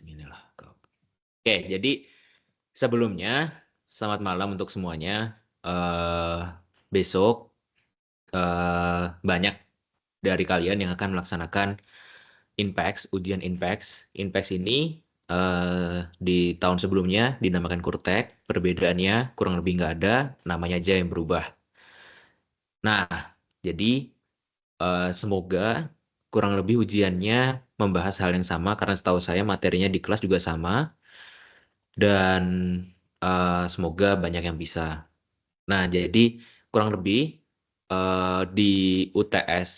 Bismillah. Oke, jadi sebelumnya selamat malam untuk semuanya. Besok banyak dari kalian yang akan melaksanakan INPEX, ujian INPEX. INPEX ini di tahun sebelumnya dinamakan Kurtek. Perbedaannya kurang lebih nggak ada, namanya aja yang berubah. Nah, jadi semoga kurang lebih ujiannya membahas hal yang sama karena setahu saya materinya di kelas juga sama dan semoga banyak yang bisa. Nah, jadi kurang lebih di UTS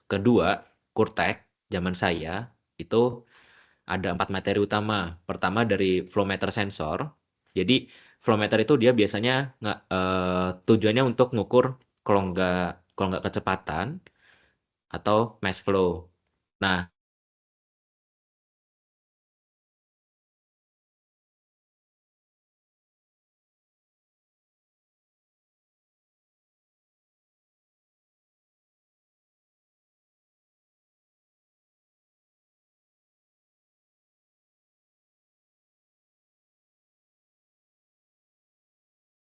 kedua, Kurtek, zaman saya, itu ada 4 materi utama. Pertama dari flowmeter sensor. Jadi flowmeter itu dia biasanya tujuannya untuk ngukur kalau nggak kecepatan atau mass flow. Nah,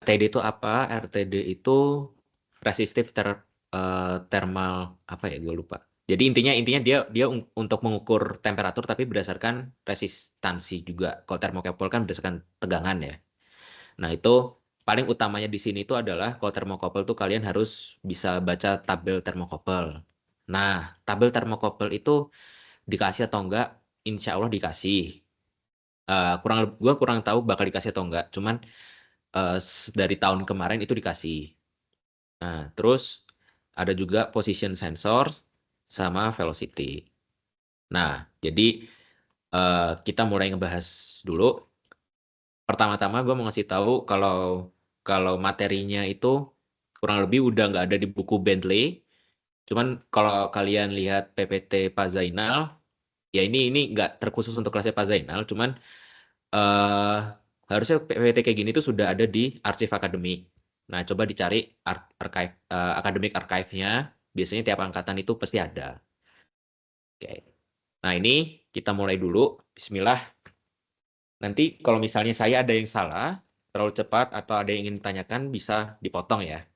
RTD itu apa? RTD itu resistive thermal apa ya? Gue lupa. Jadi intinya dia dia untuk mengukur temperatur tapi berdasarkan resistansi juga. Kalau termokapel kan berdasarkan tegangan ya. Nah, itu paling utamanya di sini itu adalah kalau termokapel tuh kalian harus bisa baca tabel termokapel. Nah, tabel termokapel itu dikasih atau enggak? Insya Allah dikasih. Gua kurang tahu bakal dikasih atau enggak. Cuman dari tahun kemarin itu dikasih. Nah, terus ada juga position sensor sama velocity. Nah, jadi kita mulai ngebahas dulu. Pertama-tama gue mau ngasih tahu kalau kalau materinya itu kurang lebih udah nggak ada di buku Bentley. Cuman kalau kalian lihat PPT Pak Zainal, ya ini nggak terkhusus untuk kelasnya Pak Zainal. Cuman eh harusnya PPT kayak gini tuh sudah ada di arsip akademik. Nah, coba dicari archive akademik archive-nya. Biasanya tiap angkatan itu pasti ada. Oke. Nah, ini kita mulai dulu. Bismillah. Nanti kalau misalnya saya ada yang salah, terlalu cepat atau ada yang ingin ditanyakan bisa dipotong ya.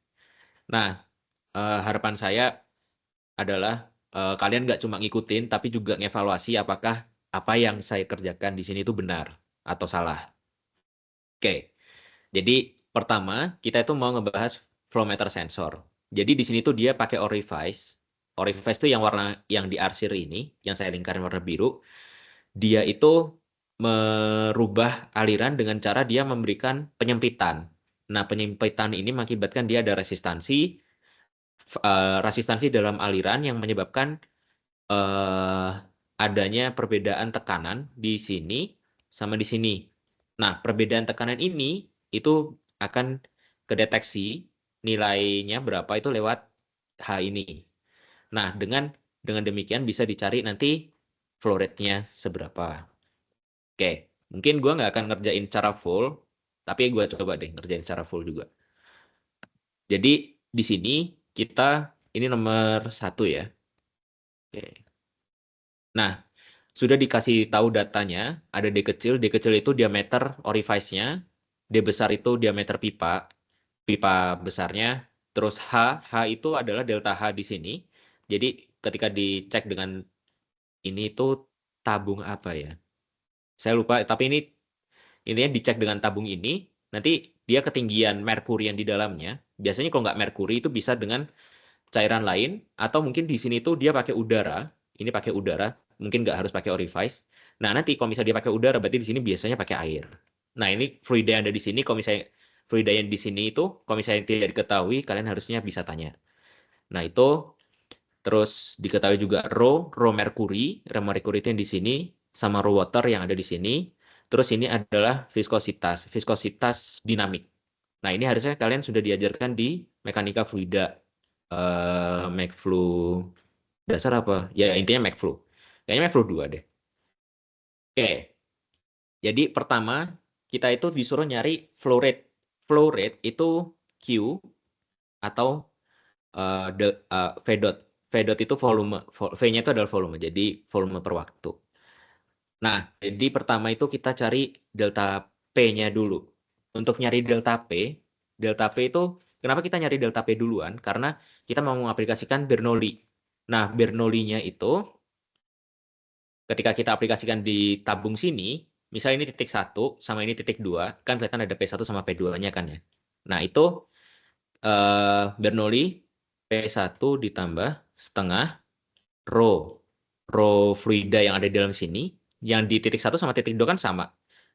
Nah, harapan saya adalah kalian nggak cuma ngikutin, tapi juga ngevaluasi apakah apa yang saya kerjakan di sini itu benar atau salah. Oke. Jadi pertama kita itu mau ngebahas flowmeter sensor. Jadi di sini tuh dia pakai Orifice. Orifice itu yang warna yang di arsir ini, yang saya lingkarin warna biru. Dia itu merubah aliran dengan cara dia memberikan penyempitan. Nah, penyempitan ini mengakibatkan dia ada resistansi dalam aliran yang menyebabkan eh, adanya perbedaan tekanan di sini sama di sini. Nah, perbedaan tekanan ini itu akan kedeteksi nilainya berapa itu lewat H ini. Nah, dengan demikian bisa dicari nanti flow rate-nya seberapa. Oke, mungkin gue nggak akan ngerjain secara full, tapi gue coba deh ngerjain secara full juga. Jadi di sini kita ini nomor 1 ya. Oke. Nah, sudah dikasih tahu datanya, ada D kecil. D kecil itu diameter orifice-nya, D besar itu diameter pipa besarnya, terus H itu adalah delta H di sini. Jadi ketika dicek dengan ini itu tabung apa ya? Saya lupa, tapi ini intinya dicek dengan tabung ini, nanti dia ketinggian merkuri yang di dalamnya. Biasanya kalau nggak merkuri itu bisa dengan cairan lain, atau mungkin di sini tuh dia pakai udara. Ini pakai udara, mungkin nggak harus pakai orifice. Nah, nanti kalau misalnya dia pakai udara, berarti di sini biasanya pakai air. Nah, ini fluida yang ada di sini, kalau misalnya fluida yang di sini itu, kalau misalnya tidak diketahui, kalian harusnya bisa tanya. Nah, itu terus diketahui juga Rho merkuri itu yang di sini, sama Rho water yang ada di sini. Terus ini adalah viskositas dinamik. Nah, ini harusnya kalian sudah diajarkan di mekanika fluida, McFlu dasar apa? Ya, intinya McFlu. Kayaknya McFlu 2 deh. Oke, jadi pertama kita itu disuruh nyari flow rate. Flow rate itu Q atau V dot. V dot itu volume. V-nya itu adalah volume, jadi volume per waktu. Nah, jadi pertama itu kita cari delta P-nya dulu. Untuk nyari delta P itu kenapa kita nyari delta P duluan? Karena kita mau mengaplikasikan Bernoulli. Nah, Bernoulli-nya itu ketika kita aplikasikan di tabung sini, misalnya ini titik 1 sama ini titik 2, kan kelihatan ada P1 sama P2-nya kan ya. Nah, itu Bernoulli P1 ditambah setengah rho. Rho fluida yang ada di dalam sini, yang di titik 1 sama titik 2 kan sama.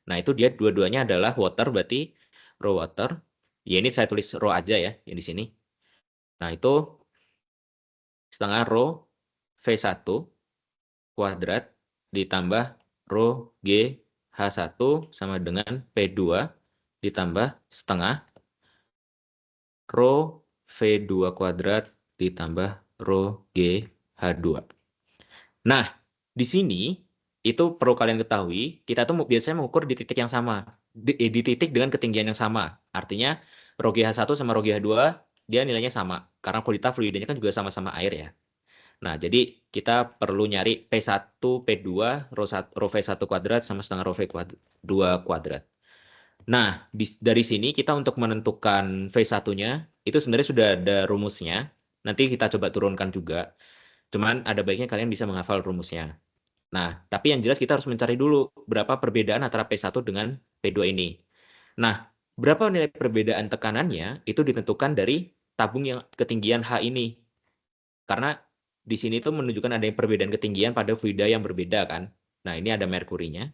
Nah, itu dia dua-duanya adalah water, berarti rho water. Ya, ini saya tulis rho aja ya, yang di sini. Nah, itu setengah rho V1 kuadrat ditambah rho G H1 sama dengan P2 ditambah setengah rho V2 kuadrat ditambah rho G H2. Nah, di sini itu perlu kalian ketahui, kita tuh biasanya mengukur di titik yang sama, di titik dengan ketinggian yang sama. Artinya rho GH1 sama rho GH2 dia nilainya sama, karena kualitas fluidanya kan juga sama-sama air ya. Nah, jadi kita perlu nyari P1, P2, rho V1 kuadrat sama setengah rho V2 kuadrat. Nah, dari sini kita untuk menentukan V1-nya, itu sebenarnya sudah ada rumusnya. Nanti kita coba turunkan juga. Cuman ada baiknya kalian bisa menghafal rumusnya. Nah, tapi yang jelas kita harus mencari dulu berapa perbedaan antara P1 dengan P2 ini. Nah, berapa nilai perbedaan tekanannya itu ditentukan dari tabung yang ketinggian H ini. Karena di sini itu menunjukkan ada perbedaan ketinggian pada fluida yang berbeda kan. Nah, ini ada merkurinya.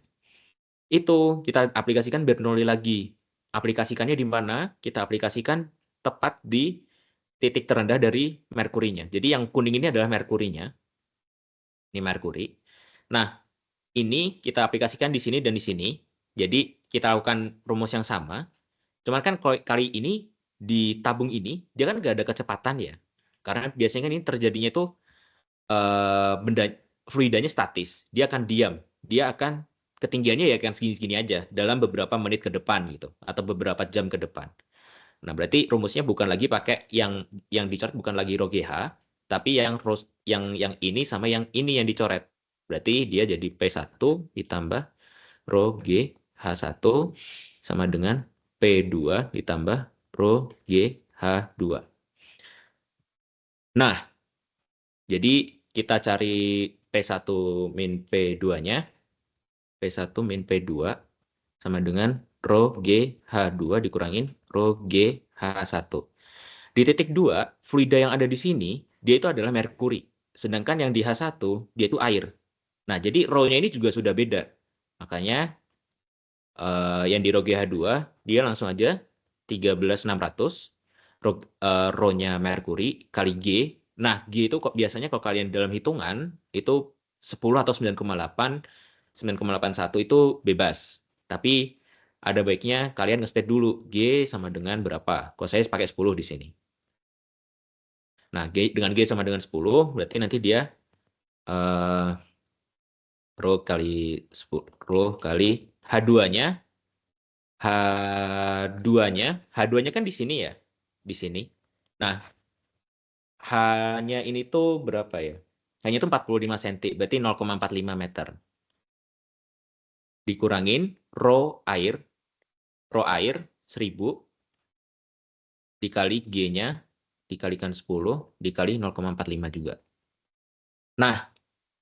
Itu kita aplikasikan Bernoulli lagi. Aplikasikannya di mana? Kita aplikasikan tepat di titik terendah dari merkurinya. Jadi yang kuning ini adalah merkurinya. Ini merkuri. Nah, ini kita aplikasikan di sini dan di sini. Jadi kita lakukan rumus yang sama. Cuman kan kali ini di tabung ini dia kan nggak ada kecepatan ya. Karena biasanya kan ini terjadinya itu benda fluidanya statis. Dia akan diam. Dia akan ketinggiannya ya akan segini-segini aja dalam beberapa menit ke depan gitu atau beberapa jam ke depan. Nah, berarti rumusnya bukan lagi pakai yang dicoret bukan lagi rho GH, tapi yang ini sama yang ini yang dicoret. Berarti dia jadi P1 ditambah rho GH1 sama dengan P2 ditambah rho GH2. Nah, jadi kita cari P1 min P2-nya. P1 min P2 sama dengan rho GH2 dikurangin rho GH1. Di titik 2, fluida yang ada di sini, dia itu adalah merkuri. Sedangkan yang di H1, dia itu air. Nah, jadi rho-nya ini juga sudah beda. Makanya yang di rho GH2, dia langsung aja 13.600. Rho-nya merkuri kali G. Nah, G itu kok biasanya kalau kalian dalam hitungan, itu 10 atau 9,8, 9,81 itu bebas. Tapi ada baiknya kalian nge-state dulu G sama dengan berapa. Kalau saya pakai 10 di sini. Nah, dengan G sama dengan 10, berarti nanti dia eh, rho kali 10, rho kali H2-nya. H2-nya kan di sini ya. Di sini. Nah, H-nya ini tuh berapa ya? H-nya itu 45 cm, berarti 0,45 meter. Dikurangin rho air 1000 dikali G-nya dikalikan 10 dikali 0,45 juga. Nah,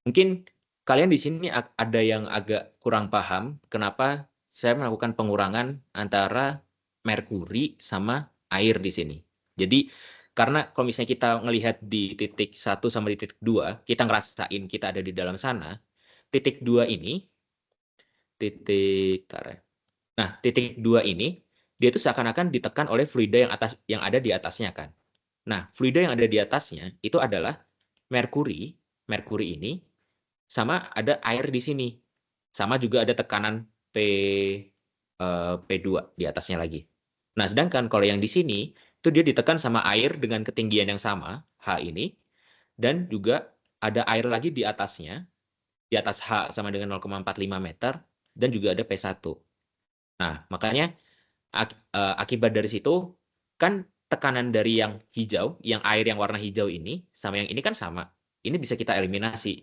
mungkin kalian di sini ada yang agak kurang paham kenapa saya melakukan pengurangan antara merkuri sama air di sini. Jadi, karena kalau misalnya kita melihat di titik 1 sama di titik 2, kita ngerasain kita ada di dalam sana, titik 2 ini, titik 2 ini, dia itu seakan-akan ditekan oleh fluida yang ada di atasnya kan. Nah, fluida yang ada di atasnya itu adalah merkuri ini sama ada air di sini. Sama juga ada tekanan P2 di atasnya lagi. Nah, sedangkan kalau yang di sini itu dia ditekan sama air dengan ketinggian yang sama, H ini, dan juga ada air lagi di atasnya, di atas H sama dengan 0,45 meter, dan juga ada P1. Nah, makanya akibat dari situ, kan tekanan dari yang hijau, yang air yang warna hijau ini, sama yang ini kan sama. Ini bisa kita eliminasi.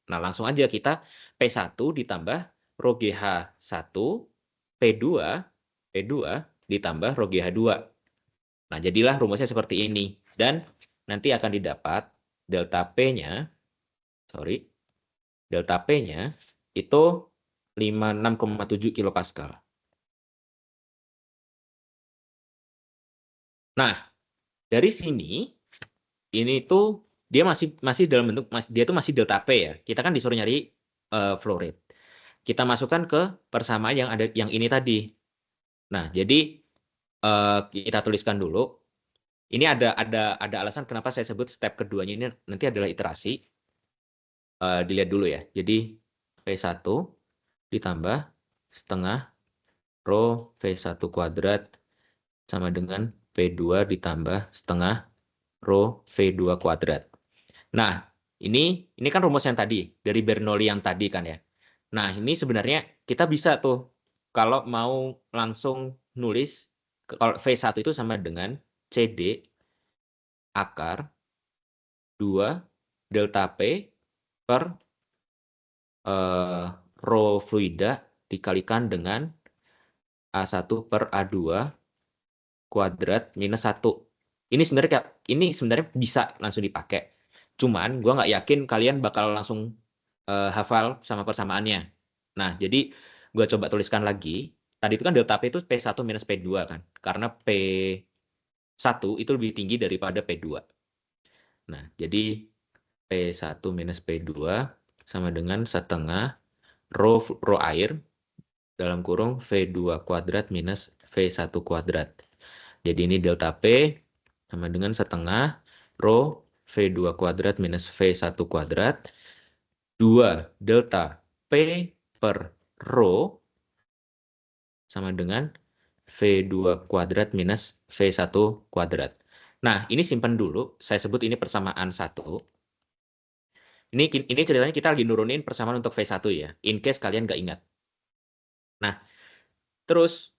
Nah, langsung aja kita P1 ditambah rho GH1 P2 ditambah rho GH2. Nah, jadilah rumusnya seperti ini. Dan nanti akan didapat delta P-nya, delta P-nya itu 56,7 kilopascal. Nah, dari sini ini tuh dia masih dalam bentuk dia tuh masih delta P ya. Kita kan disuruh nyari flow rate. Kita masukkan ke persamaan yang ada yang ini tadi. Nah, jadi kita tuliskan dulu. Ini ada alasan kenapa saya sebut step keduanya ini nanti adalah iterasi. Dilihat dulu ya. Jadi V1 ditambah setengah rho V1 kuadrat sama dengan V2 ditambah setengah rho V2 kuadrat. Nah, ini kan rumus yang tadi, dari Bernoulli yang tadi kan ya. Nah, ini sebenarnya kita bisa tuh, kalau mau langsung nulis, kalau V1 itu sama dengan CD akar 2 delta P per rho fluida dikalikan dengan A1 per A2 kuadrat minus 1. Ini sebenarnya bisa langsung dipakai. Cuman gue nggak yakin kalian bakal langsung hafal sama persamaannya. Nah, jadi gue coba tuliskan lagi. Tadi itu kan delta P itu P1 minus P2 kan. Karena P1 itu lebih tinggi daripada P2. Nah, jadi P1 minus P2 sama dengan setengah rho air dalam kurung V2 kuadrat minus V1 kuadrat. Jadi ini delta P sama dengan setengah rho V2 kuadrat minus V1 kuadrat 2 delta P per rho sama dengan V2 kuadrat minus V1 kuadrat. Nah, ini simpan dulu. Saya sebut ini persamaan 1. Ini ceritanya kita lagi nurunin persamaan untuk V1 ya. In case kalian nggak ingat. Nah, terus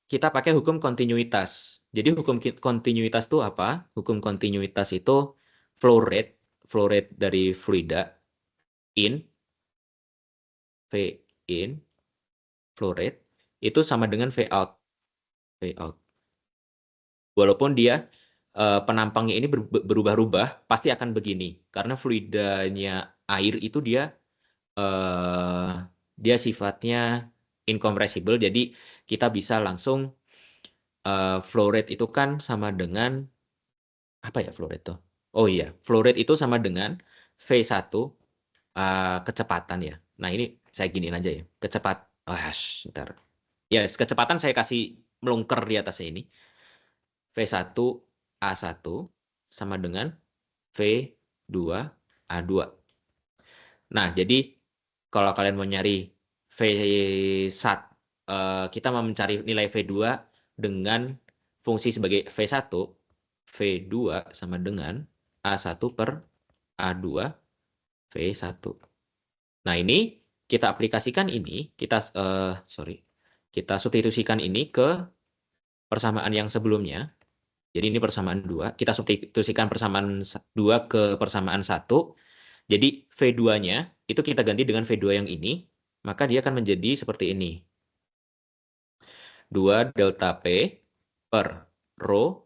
kita pakai hukum kontinuitas. Jadi hukum kontinuitas itu apa? Hukum kontinuitas itu flow rate dari fluida in, V in, flow rate, itu sama dengan V out. Walaupun dia penampangnya ini berubah-ubah, pasti akan begini. Karena fluidanya air itu dia sifatnya incompressible, jadi kita bisa langsung flow rate itu kan sama dengan apa ya flow rate tuh? Oh iya, flow rate itu sama dengan V1 kecepatan ya. Nah, ini saya giniin aja ya. Bentar. Ya, kecepatan saya kasih melungker di atasnya ini. V1 A1 sama dengan V2 A2. Nah, jadi kalau kalian mau nyari V1, kita mau mencari nilai V2 dengan fungsi sebagai V1, V2 sama dengan A1 per A2 V1. Nah, ini kita aplikasikan ini, kita substitusikan ini ke persamaan yang sebelumnya. Jadi ini persamaan 2. Kita substitusikan persamaan 2 ke persamaan 1. Jadi V2-nya itu kita ganti dengan V2 yang ini, maka dia akan menjadi seperti ini. 2 delta P per rho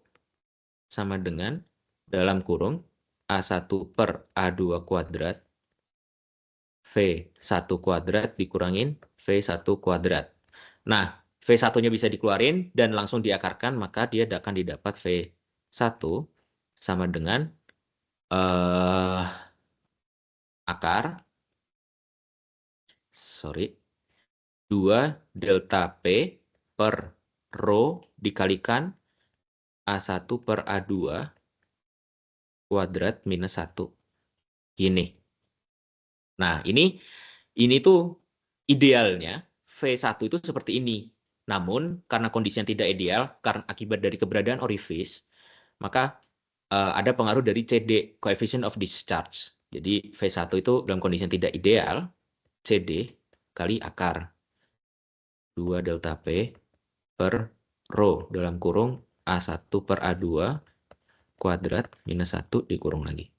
sama dengan dalam kurung A1 per A2 kuadrat V1 kuadrat dikurangin V1 kuadrat. Nah, V1-nya bisa dikeluarin dan langsung diakarkan, maka dia akan didapat V1 sama dengan akar 2 delta P per rho dikalikan A1 per A2 kuadrat minus 1. Gini. Nah, ini tuh idealnya V1 itu seperti ini. Namun, karena kondisinya tidak ideal, karena akibat dari keberadaan orifice, maka ada pengaruh dari CD, coefficient of discharge. Jadi, V1 itu dalam kondisi yang tidak ideal, CD kali akar 2 delta P per rho dalam kurung A1 per A2 kuadrat minus 1 dikurung lagi.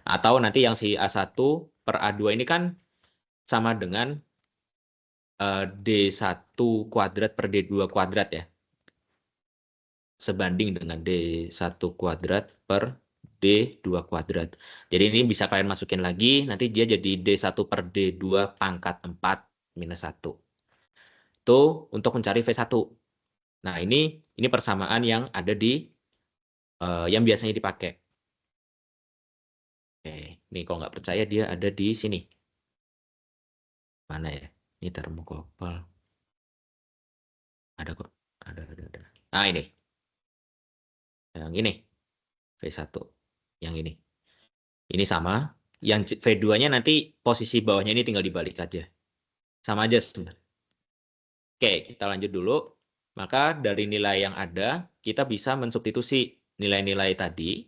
Atau nanti yang si A1 per A2 ini kan sama dengan D1 kuadrat per D2 kuadrat ya. Sebanding dengan D1 kuadrat per D2 kuadrat. Jadi ini bisa kalian masukin lagi, nanti dia jadi D1 per D2 pangkat 4 minus 1. Itu untuk mencari V1. Nah, ini persamaan yang ada di yang biasanya dipakai. Oke, ini kalau nggak percaya dia ada di sini. Mana ya? Ini termokopel. Ada kok. Ada. Nah, ini. Yang ini. V1. Yang ini. Ini sama. Yang V2-nya nanti posisi bawahnya ini tinggal dibalik aja. Sama aja sebenarnya. Oke, kita lanjut dulu. Maka dari nilai yang ada, kita bisa mensubstitusi nilai-nilai tadi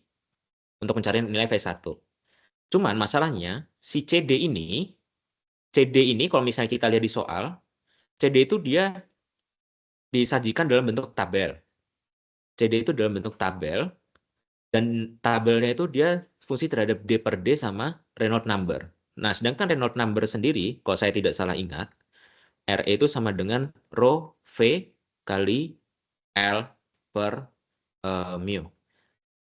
untuk mencari nilai V1. Cuman masalahnya, si CD ini kalau misalnya kita lihat di soal, CD itu dia disajikan dalam bentuk tabel. CD itu dalam bentuk tabel, dan tabelnya itu dia fungsi terhadap D per D sama Reynolds number. Nah, sedangkan Reynolds number sendiri, kalau saya tidak salah ingat, RE itu sama dengan rho V kali L per mu.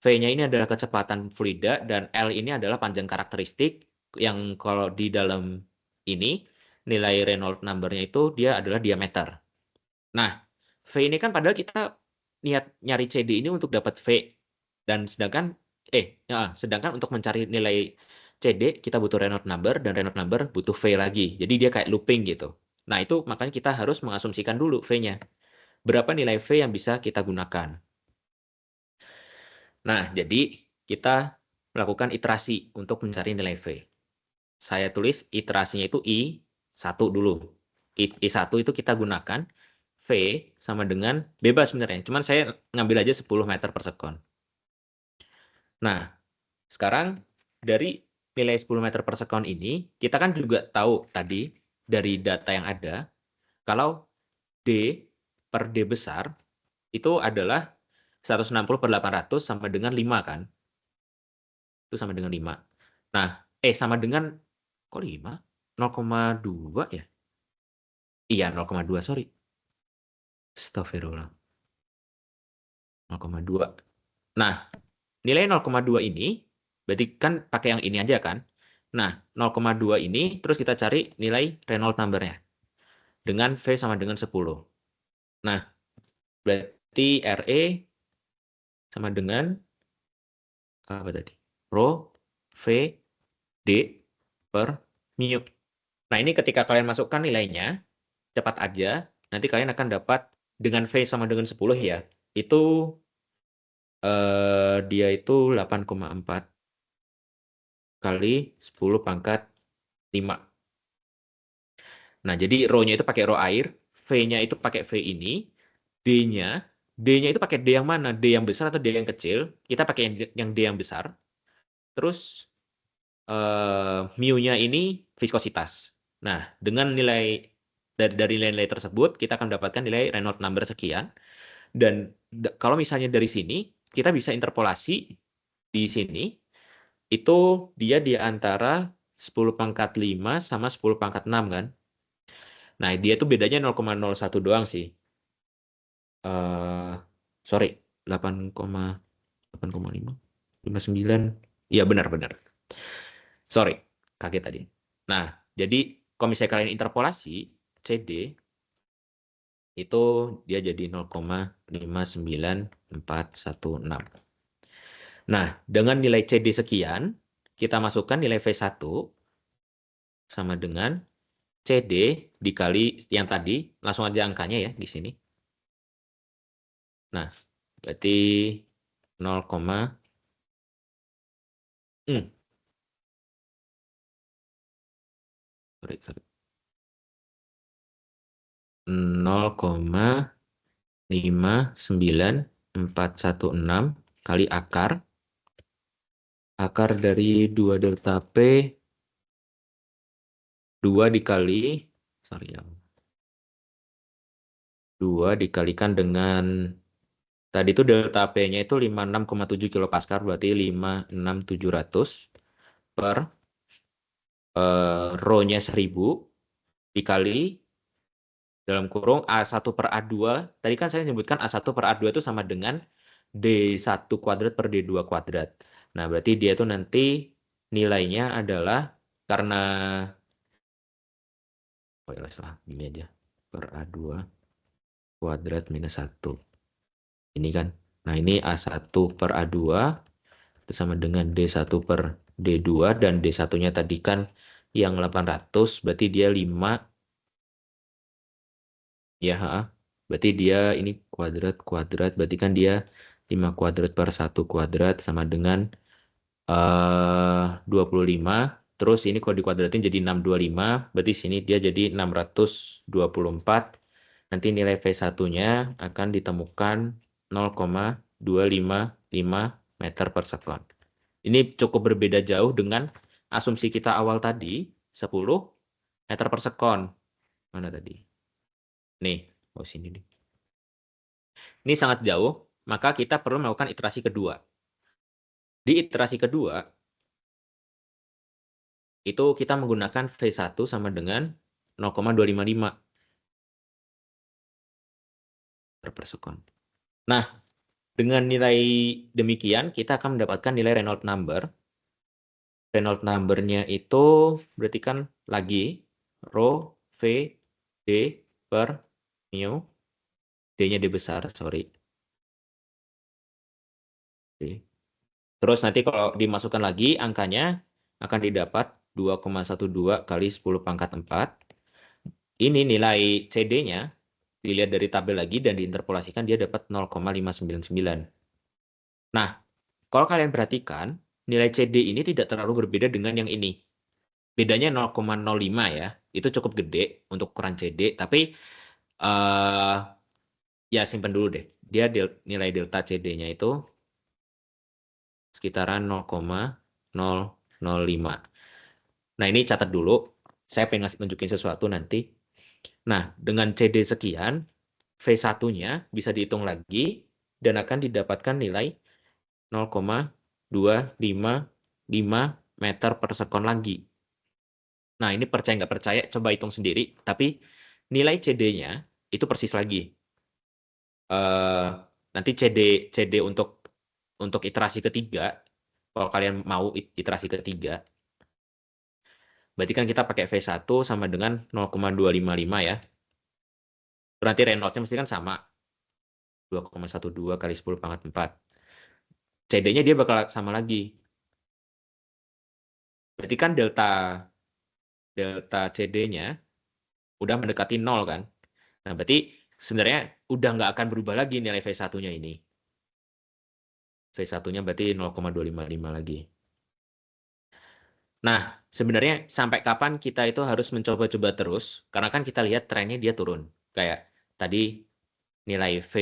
V-nya ini adalah kecepatan fluida, dan L ini adalah panjang karakteristik, yang kalau di dalam ini, nilai Reynolds number-nya itu dia adalah diameter. Nah, V ini kan padahal kita niat nyari CD ini untuk dapat V. Dan sedangkan untuk mencari nilai CD kita butuh Reynolds number, dan Reynolds number butuh V lagi. Jadi dia kayak looping gitu. Nah, itu makanya kita harus mengasumsikan dulu V-nya. Berapa nilai V yang bisa kita gunakan. Nah, jadi kita melakukan iterasi untuk mencari nilai V. Saya tulis iterasinya itu I1 dulu. I1 itu kita gunakan V sama dengan bebas sebenarnya. Cuman saya ngambil aja 10 meter per sekon. Nah, sekarang dari nilai 10 meter per sekon ini, kita kan juga tahu tadi dari data yang ada, kalau D per D besar itu adalah 160 per 800 sama dengan 5 kan? Itu sama dengan 5. Nah, sama dengan, kok 5? 0,2 ya? Iya, 0,2, sorry. Astagfirullah. 0,2. Nah, nilai 0,2 ini, berarti kan pakai yang ini aja kan? Nah, 0,2 ini, terus kita cari nilai Reynolds number-nya. Dengan V sama dengan 10. Nah, berarti RE sama dengan, apa tadi? Rho V D per mu. Nah, ini ketika kalian masukkan nilainya, cepat aja, nanti kalian akan dapat dengan V sama dengan 10 ya, itu dia itu 8,4 kali 10 pangkat 5. Nah, jadi rho-nya itu pakai rho air, V-nya itu pakai V ini, D-nya itu pakai D yang mana? D yang besar atau D yang kecil? Kita pakai yang D yang besar. Terus mu-nya ini viskositas. Nah, dengan nilai dari nilai-nilai tersebut, kita akan mendapatkan nilai Reynolds number sekian. Dan kalau misalnya dari sini, kita bisa interpolasi di sini, itu dia di antara 10 pangkat 5 sama 10 pangkat 6 kan. Nah, dia itu bedanya 0,01 doang sih. Sorry, 8,5, 59. Iya, benar-benar. Sorry, kaget tadi. Nah, jadi kalau misalnya kalian interpolasi, CD itu dia jadi 0,59416. Nah, dengan nilai CD sekian, kita masukkan nilai V1 sama dengan CD dikali yang tadi, langsung aja angkanya ya di sini. Nah, berarti 0, sorry, 0,59416 kali akar dari 2 delta P 2 dikali, sorry ya, 2 dikalikan dengan, tadi itu delta P-nya itu 56,7 kilopascal, berarti 56700 per rho-nya 1000 dikali dalam kurung A1 per A2. Tadi kan saya menyebutkan A1 per A2 itu sama dengan D1 kuadrat per D2 kuadrat. Nah, berarti dia itu nanti nilainya adalah karena oh ya salah, gini aja. Per A2 kuadrat minus 1. Ini kan. Nah, ini A1 per A2 itu sama dengan D1 per D2 dan D1-nya tadi kan yang 800, berarti dia 5 ya, berarti dia ini kuadrat, berarti kan dia 5 kuadrat per 1 kuadrat sama dengan 25. Terus ini kalau dikuadratin jadi 625, berarti sini dia jadi 624. Nanti nilai V1-nya akan ditemukan 0,255 meter per sekon. Ini cukup berbeda jauh dengan asumsi kita awal tadi, 10 meter per sekon. Mana tadi? Nih, oh sini nih. Ini sangat jauh, maka kita perlu melakukan iterasi kedua. Di iterasi kedua, itu kita menggunakan V1 sama dengan 0,255 per sekon. Nah, dengan nilai demikian, kita akan mendapatkan nilai Reynolds number. Reynolds number-nya itu berarti kan lagi rho V D per mu. D-nya D besar, sorry. Oke. Terus nanti kalau dimasukkan lagi, angkanya akan didapat 2,12 kali 10 pangkat 4. Ini nilai CD-nya, dilihat dari tabel lagi dan diinterpolasikan, dia dapat 0,599. Nah, kalau kalian perhatikan, nilai CD ini tidak terlalu berbeda dengan yang ini. Bedanya 0,05 ya, itu cukup gede untuk ukuran CD, tapi ya simpen dulu deh. Dia nilai delta CD-nya itu sekitaran 0,005. Nah, ini catat dulu. Saya pengen nunjukin sesuatu nanti. Nah, dengan CD sekian, V1-nya bisa dihitung lagi dan akan didapatkan nilai 0,255 meter per sekon lagi. Nah, ini percaya nggak percaya, coba hitung sendiri. Tapi nilai CD-nya itu persis lagi. Nanti CD untuk iterasi ketiga, kalau kalian mau iterasi ketiga, berarti kan kita pakai V1 sama dengan 0,255 ya. Berarti Reynolds-nya mesti kan sama. 2,12 kali 10 pangkat 4. CD-nya dia bakal sama lagi. Berarti kan delta CD-nya udah mendekati 0 kan. Nah, berarti sebenarnya udah nggak akan berubah lagi nilai V1-nya ini. V1-nya berarti 0,255 lagi. Nah, sebenarnya sampai kapan kita itu harus mencoba-coba terus? Karena kan kita lihat trennya dia turun. Kayak tadi nilai V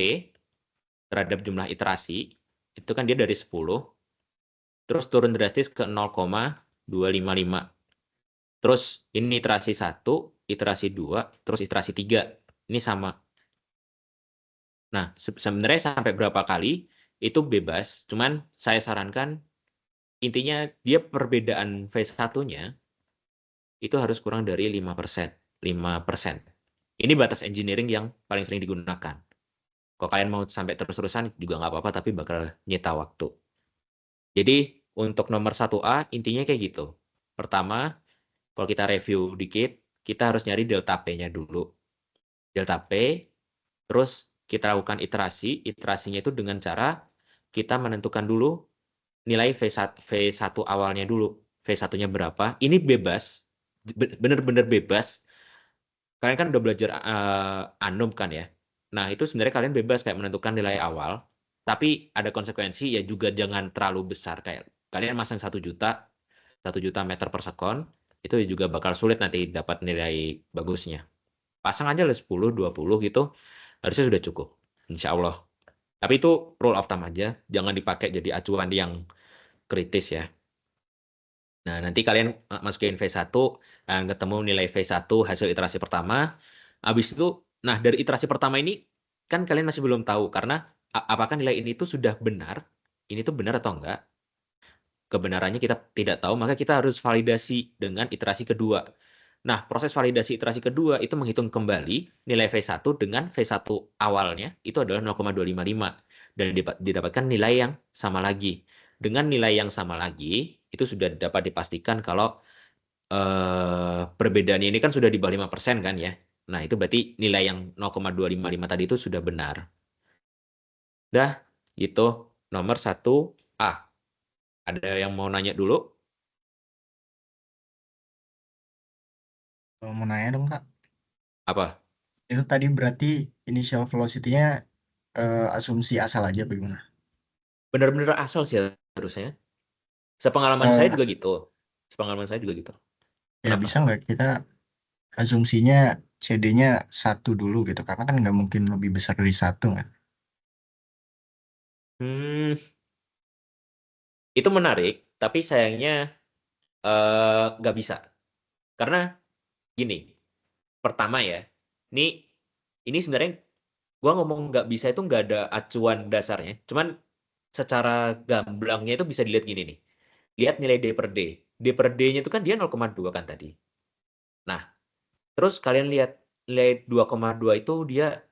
terhadap jumlah iterasi, itu kan dia dari 10, terus turun drastis ke 0,255. Terus ini iterasi 1, iterasi 2, terus iterasi 3. Ini sama. Nah, sebenarnya sampai berapa kali itu bebas. Cuman saya sarankan intinya dia perbedaan V1-nya itu harus kurang dari 5%. 5%. Ini batas engineering yang paling sering digunakan. Kalau kalian mau sampai terus-terusan juga nggak apa-apa, tapi bakal nyita waktu. Jadi untuk nomor 1A intinya kayak gitu. Pertama, kalau kita review dikit, kita harus nyari delta P-nya dulu. Delta P, terus kita lakukan iterasi. Iterasinya itu dengan cara kita menentukan dulu nilai V1 awalnya dulu. V1-nya berapa. Ini bebas. Bener-bener bebas. Kalian kan udah belajar ANUM kan ya. Nah, itu sebenarnya kalian bebas kayak menentukan nilai awal. Tapi ada konsekuensi ya juga jangan terlalu besar. Kayak kalian masang 1 juta, 1 juta meter per sekon, itu juga bakal sulit nanti dapat nilai bagusnya. Pasang aja lah 10, 20 gitu, harusnya sudah cukup. Insya Allah. Tapi itu rule of thumb aja. Jangan dipakai jadi acuan yang kritis ya. Nah, nanti kalian masukin V1, ketemu nilai V1 hasil iterasi pertama. Habis itu, nah dari iterasi pertama ini, kan kalian masih belum tahu, karena apakah nilai ini tuh sudah benar, ini tuh benar atau enggak. Kebenarannya kita tidak tahu, maka kita harus validasi dengan iterasi kedua. Nah, proses validasi iterasi kedua itu menghitung kembali nilai V1 dengan V1 awalnya itu adalah 0,255 dan didapatkan nilai yang sama lagi. Dengan nilai yang sama lagi, itu sudah dapat dipastikan kalau perbedaannya ini kan sudah di bawah 5% kan ya. Nah, itu berarti nilai yang 0,255 tadi itu sudah benar. Dah, gitu. Nomor 1A. Ada yang mau nanya dulu? Kalau mau nanya dong Kak, Apa? itu tadi berarti initial velocity-nya asumsi asal aja bagaimana? Benar-benar asal sih harusnya. Sepengalaman saya Eh juga gitu. Sepengalaman saya juga gitu. ya Kenapa? bisa nggak kita asumsinya CD-nya satu dulu gitu, karena kan nggak mungkin lebih besar dari satu kan? Hmm, itu menarik, tapi sayangnya nggak bisa. Karena gini, pertama ya, ini ini sebenarnya gua ngomong nggak bisa itu nggak ada acuan dasarnya. Cuman secara gamblangnya itu bisa dilihat gini nih. Lihat nilai D per D. D per D-nya itu kan dia 0,2 kan tadi. Nah, terus kalian lihat nilai 2,2 itu dia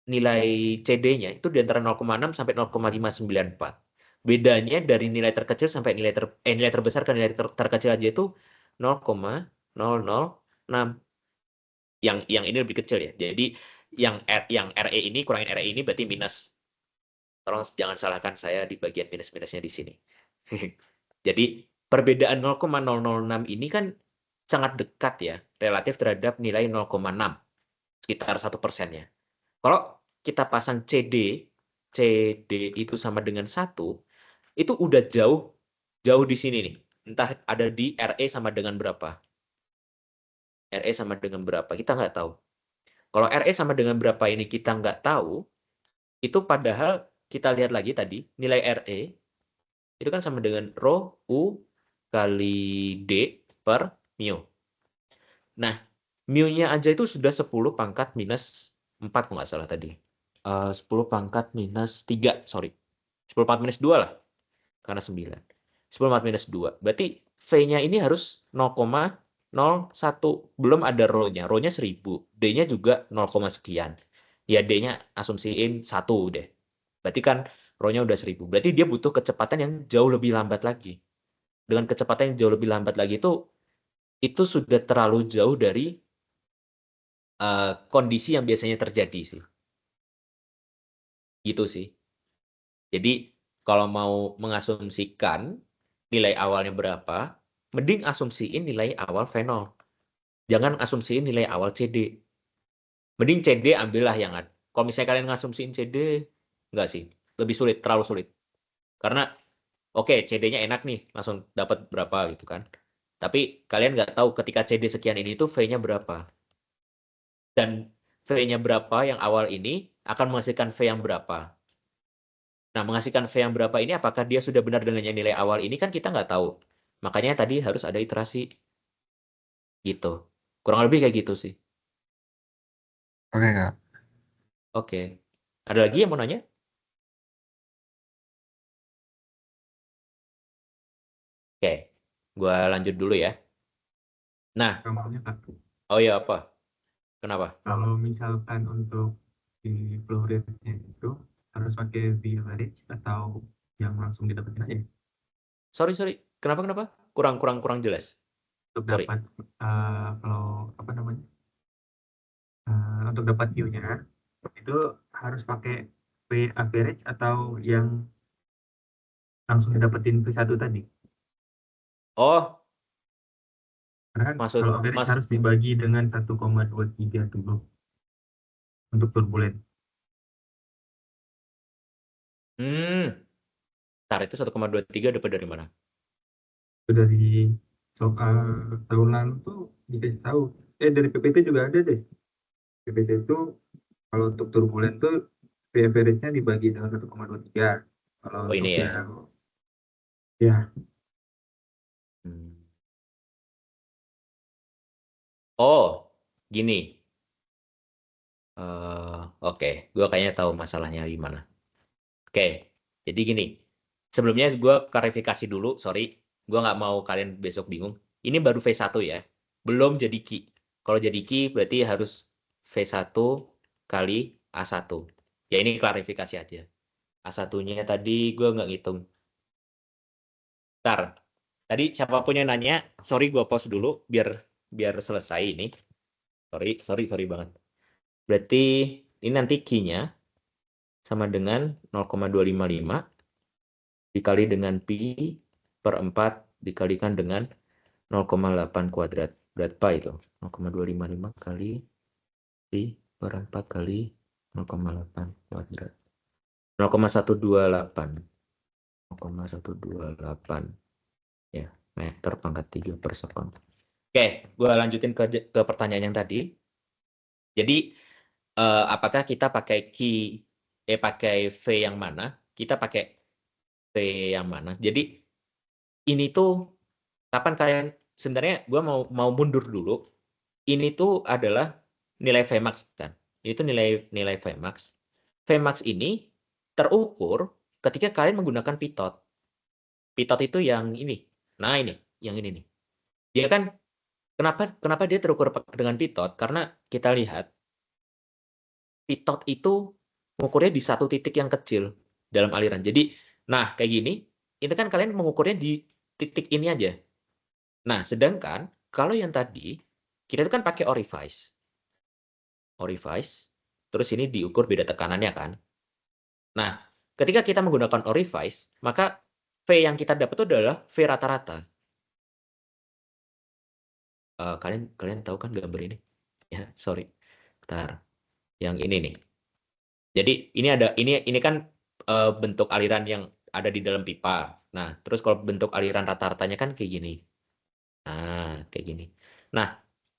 nilai CD-nya itu di antara 0,6 sampai 0,594. Bedanya dari nilai terkecil sampai nilai terbesar ke nilai terkecil aja itu 0,006. Yang ini lebih kecil ya. Jadi yang RE ini kurangin RE ini berarti minus. Tolong jangan salahkan saya di bagian minus-minusnya di sini. Jadi perbedaan 0,006 ini kan sangat dekat ya relatif terhadap nilai 0,6 sekitar 1%-nya. Kalau kita pasang CD itu sama dengan 1, itu udah jauh jauh di sini nih. Entah ada di RE sama dengan berapa. RE sama dengan berapa, kita nggak tahu. Kalau RE sama dengan berapa ini kita nggak tahu, itu padahal kita lihat lagi tadi, nilai RE itu kan sama dengan rho U kali D per mu. Nah, mu-nya aja itu sudah 10 pangkat minus 4 kalau nggak salah tadi. 10 pangkat minus 3, sorry. 10 pangkat minus 2 lah, karena 9. 10 pangkat minus 2. Berarti V-nya ini harus 0,01. Belum ada rho-nya. Rho-nya 1000. D-nya juga 0, sekian. Ya, D-nya asumsiin 1 deh. Berarti kan rho-nya udah 1000. Berarti dia butuh kecepatan yang jauh lebih lambat lagi. Dengan kecepatan yang jauh lebih lambat lagi itu sudah terlalu jauh dari kondisi yang biasanya terjadi sih. Gitu sih. Jadi kalau mau mengasumsikan nilai awalnya berapa, mending asumsiin nilai awal V0. Jangan asumsiin nilai awal CD. Mending CD ambillah yang ada. Kalau misalnya kalian ngasumsiin CD, enggak sih. Lebih sulit, terlalu sulit. Karena oke, CD-nya enak nih, langsung dapat berapa gitu kan. Tapi kalian nggak tahu ketika CD sekian ini tuh V-nya berapa. Dan V-nya berapa yang awal ini akan menghasilkan V yang berapa. Nah, menghasilkan V yang berapa ini apakah dia sudah benar dengan yang nilai awal ini kan kita nggak tahu. Makanya tadi harus ada iterasi gitu. Kurang lebih kayak gitu sih. Oke Kak. Oke. Ada lagi yang mau nanya? Oke. Gua lanjut dulu ya. Nah, Gampangnya Kak, oh ya apa? Kenapa? kalau misalkan untuk di flow rate-nya itu harus pakai V average atau yang langsung didapetin aja Sorry, sorry. Kenapa, kenapa? Kurang, kurang, kurang jelas. untuk Sorry. dapat kalau apa namanya untuk dapat view-nya itu harus pakai V average atau yang langsung didapetin V1 tadi. Oh, Karena kan maksud kalau average Mas, harus dibagi dengan 1,23 dulu untuk turbulen. hmm, tar itu 1,23 dapat dari mana? Itu dari soal tahun lalu tuh dikasih tahu. Dari PPT juga ada deh. PPT itu kalau untuk turbulen tuh P average-nya dibagi dengan 1,23. Kalau Oh untuk ini ya. yang ya Hmm. Oh, gini. Oke, gue kayaknya tahu masalahnya gimana. Oke, jadi gini. Sebelumnya gue klarifikasi dulu, sorry. Gue nggak mau kalian besok bingung. Ini baru V1 ya. belum jadi Ki. Kalau jadi Ki berarti harus V1 kali A1. Ya ini klarifikasi aja. A1-nya tadi gue nggak ngitung. Bentar. Tadi siapapun yang nanya, sorry gue pause dulu biar selesai ini. Sorry banget. Berarti ini nanti Q-nya sama dengan 0,255 dikali dengan pi per 4 dikalikan dengan 0,8 kuadrat. Berapa itu? 0,255 kali pi per 4 kali 0,8 kuadrat. 0,128. 0,128 ya, meter pangkat 3 per sekon. Oke, gue lanjutin ke pertanyaan yang tadi. Jadi, apakah kita pakai pakai V yang mana? Kita pakai V yang mana? Jadi, ini tuh kapan kalian sebenarnya gue mau mundur dulu. Ini tuh adalah nilai Vmax kan. Itu nilai Vmax. Vmax ini terukur ketika kalian menggunakan pitot. Pitot itu yang ini. Nah, ini, yang ini nih. Dia kan kenapa dia terukur dengan pitot? Karena kita lihat pitot itu mengukurnya di satu titik yang kecil dalam aliran. Jadi, nah kayak gini, itu kan kalian mengukurnya di titik ini aja. Nah, sedangkan kalau yang tadi, kita itu kan pakai orifice. Orifice, terus ini diukur beda tekanannya kan. Nah, ketika kita menggunakan orifice, maka V yang kita dapat itu adalah V rata-rata. Kalian tahu kan gambar ini? Ya, sorry. Bentar. Yang ini nih. Jadi ini kan bentuk aliran yang ada di dalam pipa. Nah, terus kalau bentuk aliran rata-ratanya kan kayak gini. Nah, kayak gini. Nah,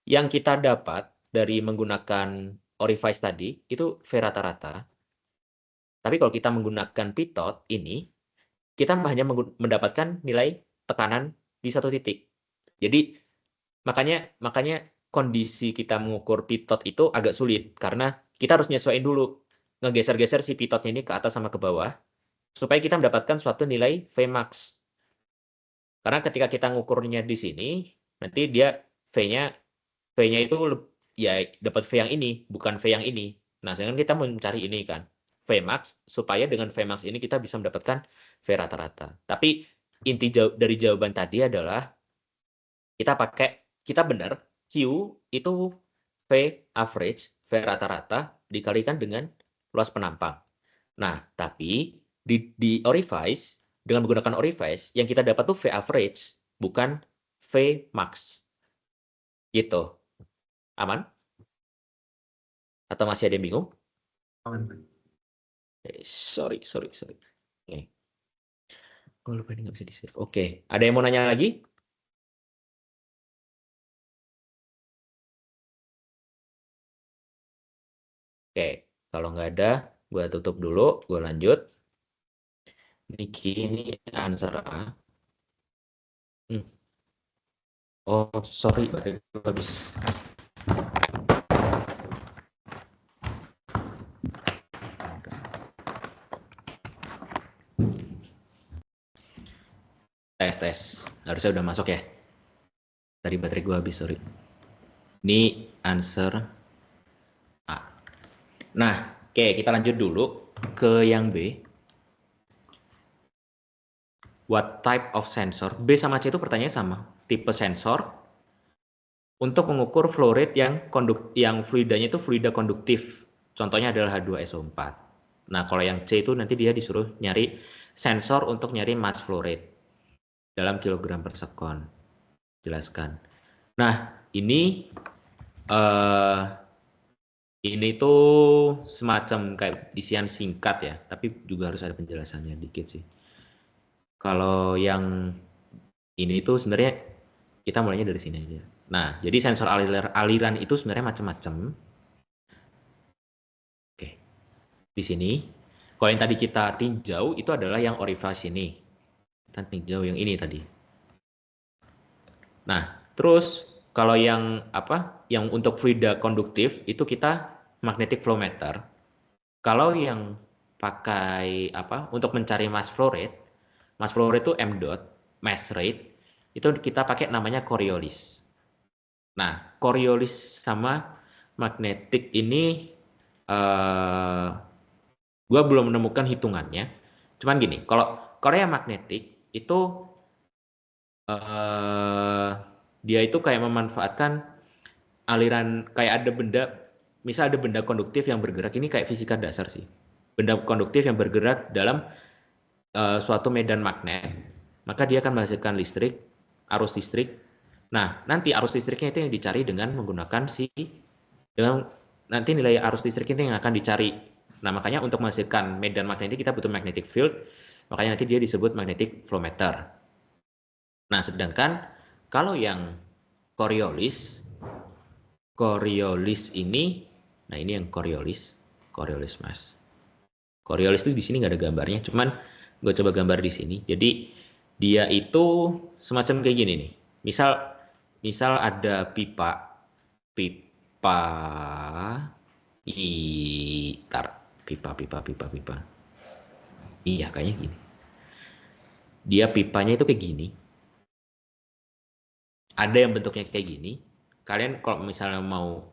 yang kita dapat dari menggunakan orifice tadi itu V rata-rata. Tapi kalau kita menggunakan pitot ini, kita hanya mendapatkan nilai tekanan di satu titik. Jadi makanya kondisi kita mengukur pitot itu agak sulit karena kita harus nyesuaiin dulu, ngegeser-geser si pitotnya ini ke atas sama ke bawah supaya kita mendapatkan suatu nilai Vmax. Karena ketika kita ngukurnya di sini, nanti dia V-nya itu ya dapat V yang ini, bukan V yang ini. Nah, sedangkan kita mencari ini kan, Vmax, supaya dengan Vmax ini kita bisa mendapatkan V rata-rata. Tapi inti dari jawaban tadi adalah kita benar, Q itu V average, V rata-rata, dikalikan dengan luas penampang. Nah, tapi di orifice, dengan menggunakan orifice, yang kita dapat tuh V average, bukan V max. Gitu. Aman? Atau masih ada yang bingung? Sorry. Oke. Oh, lupa ini nggak bisa di-save. Oke. Ada yang mau nanya lagi? Oke. Kalau nggak ada, gue tutup dulu. Gue lanjut. Ini answer A. Oh, sorry. Habis. Tes. Harusnya udah masuk ya. Tadi baterai gue habis, sorry. Ini answer A. Nah, oke, kita lanjut dulu ke yang B. What type of sensor? B sama C itu pertanyaannya sama. Tipe sensor untuk mengukur flow rate yang fluidanya itu fluida konduktif. Contohnya adalah H2SO4. Nah, kalau yang C itu nanti dia disuruh nyari sensor untuk nyari mass flow rate dalam kilogram per sekon. Jelaskan. Nah, ini tuh semacam kayak isian singkat ya, tapi juga harus ada penjelasannya dikit sih. Kalau yang ini tuh sebenarnya kita mulainya dari sini aja. Nah, jadi sensor aliran itu sebenarnya macam-macam. Oke, di sini. Kalau yang tadi kita tinjau itu adalah yang orifice ini. Kita tinjau yang ini tadi. Nah, terus kalau yang yang untuk fluida konduktif itu kita magnetic flow meter. Kalau yang pakai untuk mencari mass flow rate itu m dot, mass rate, itu kita pakai namanya Coriolis. Nah, Coriolis sama magnetik ini gue belum menemukan hitungannya. Cuman gini, kalau Korea magnetik itu eh dia itu kayak memanfaatkan aliran, kayak ada benda, misal ada benda konduktif yang bergerak, ini kayak fisika dasar sih. Benda konduktif yang bergerak dalam suatu medan magnet, maka dia akan menghasilkan listrik, arus listrik. Nah, nanti arus listriknya itu yang dicari dengan menggunakan dengan nanti nilai arus listrik itu yang akan dicari. Nah, makanya untuk menghasilkan medan magnetik kita butuh magnetic field, makanya nanti dia disebut magnetic flow meter. Nah, sedangkan kalau yang Coriolis ini, nah ini yang Coriolis mas. Coriolis itu di sini nggak ada gambarnya, cuman gue coba gambar di sini. Jadi dia itu semacam kayak gini nih. Misal ada pipa, pipa, tar, pipa. Iya kayaknya gini. Dia pipanya itu kayak gini. Ada yang bentuknya kayak gini. Kalian kalau misalnya mau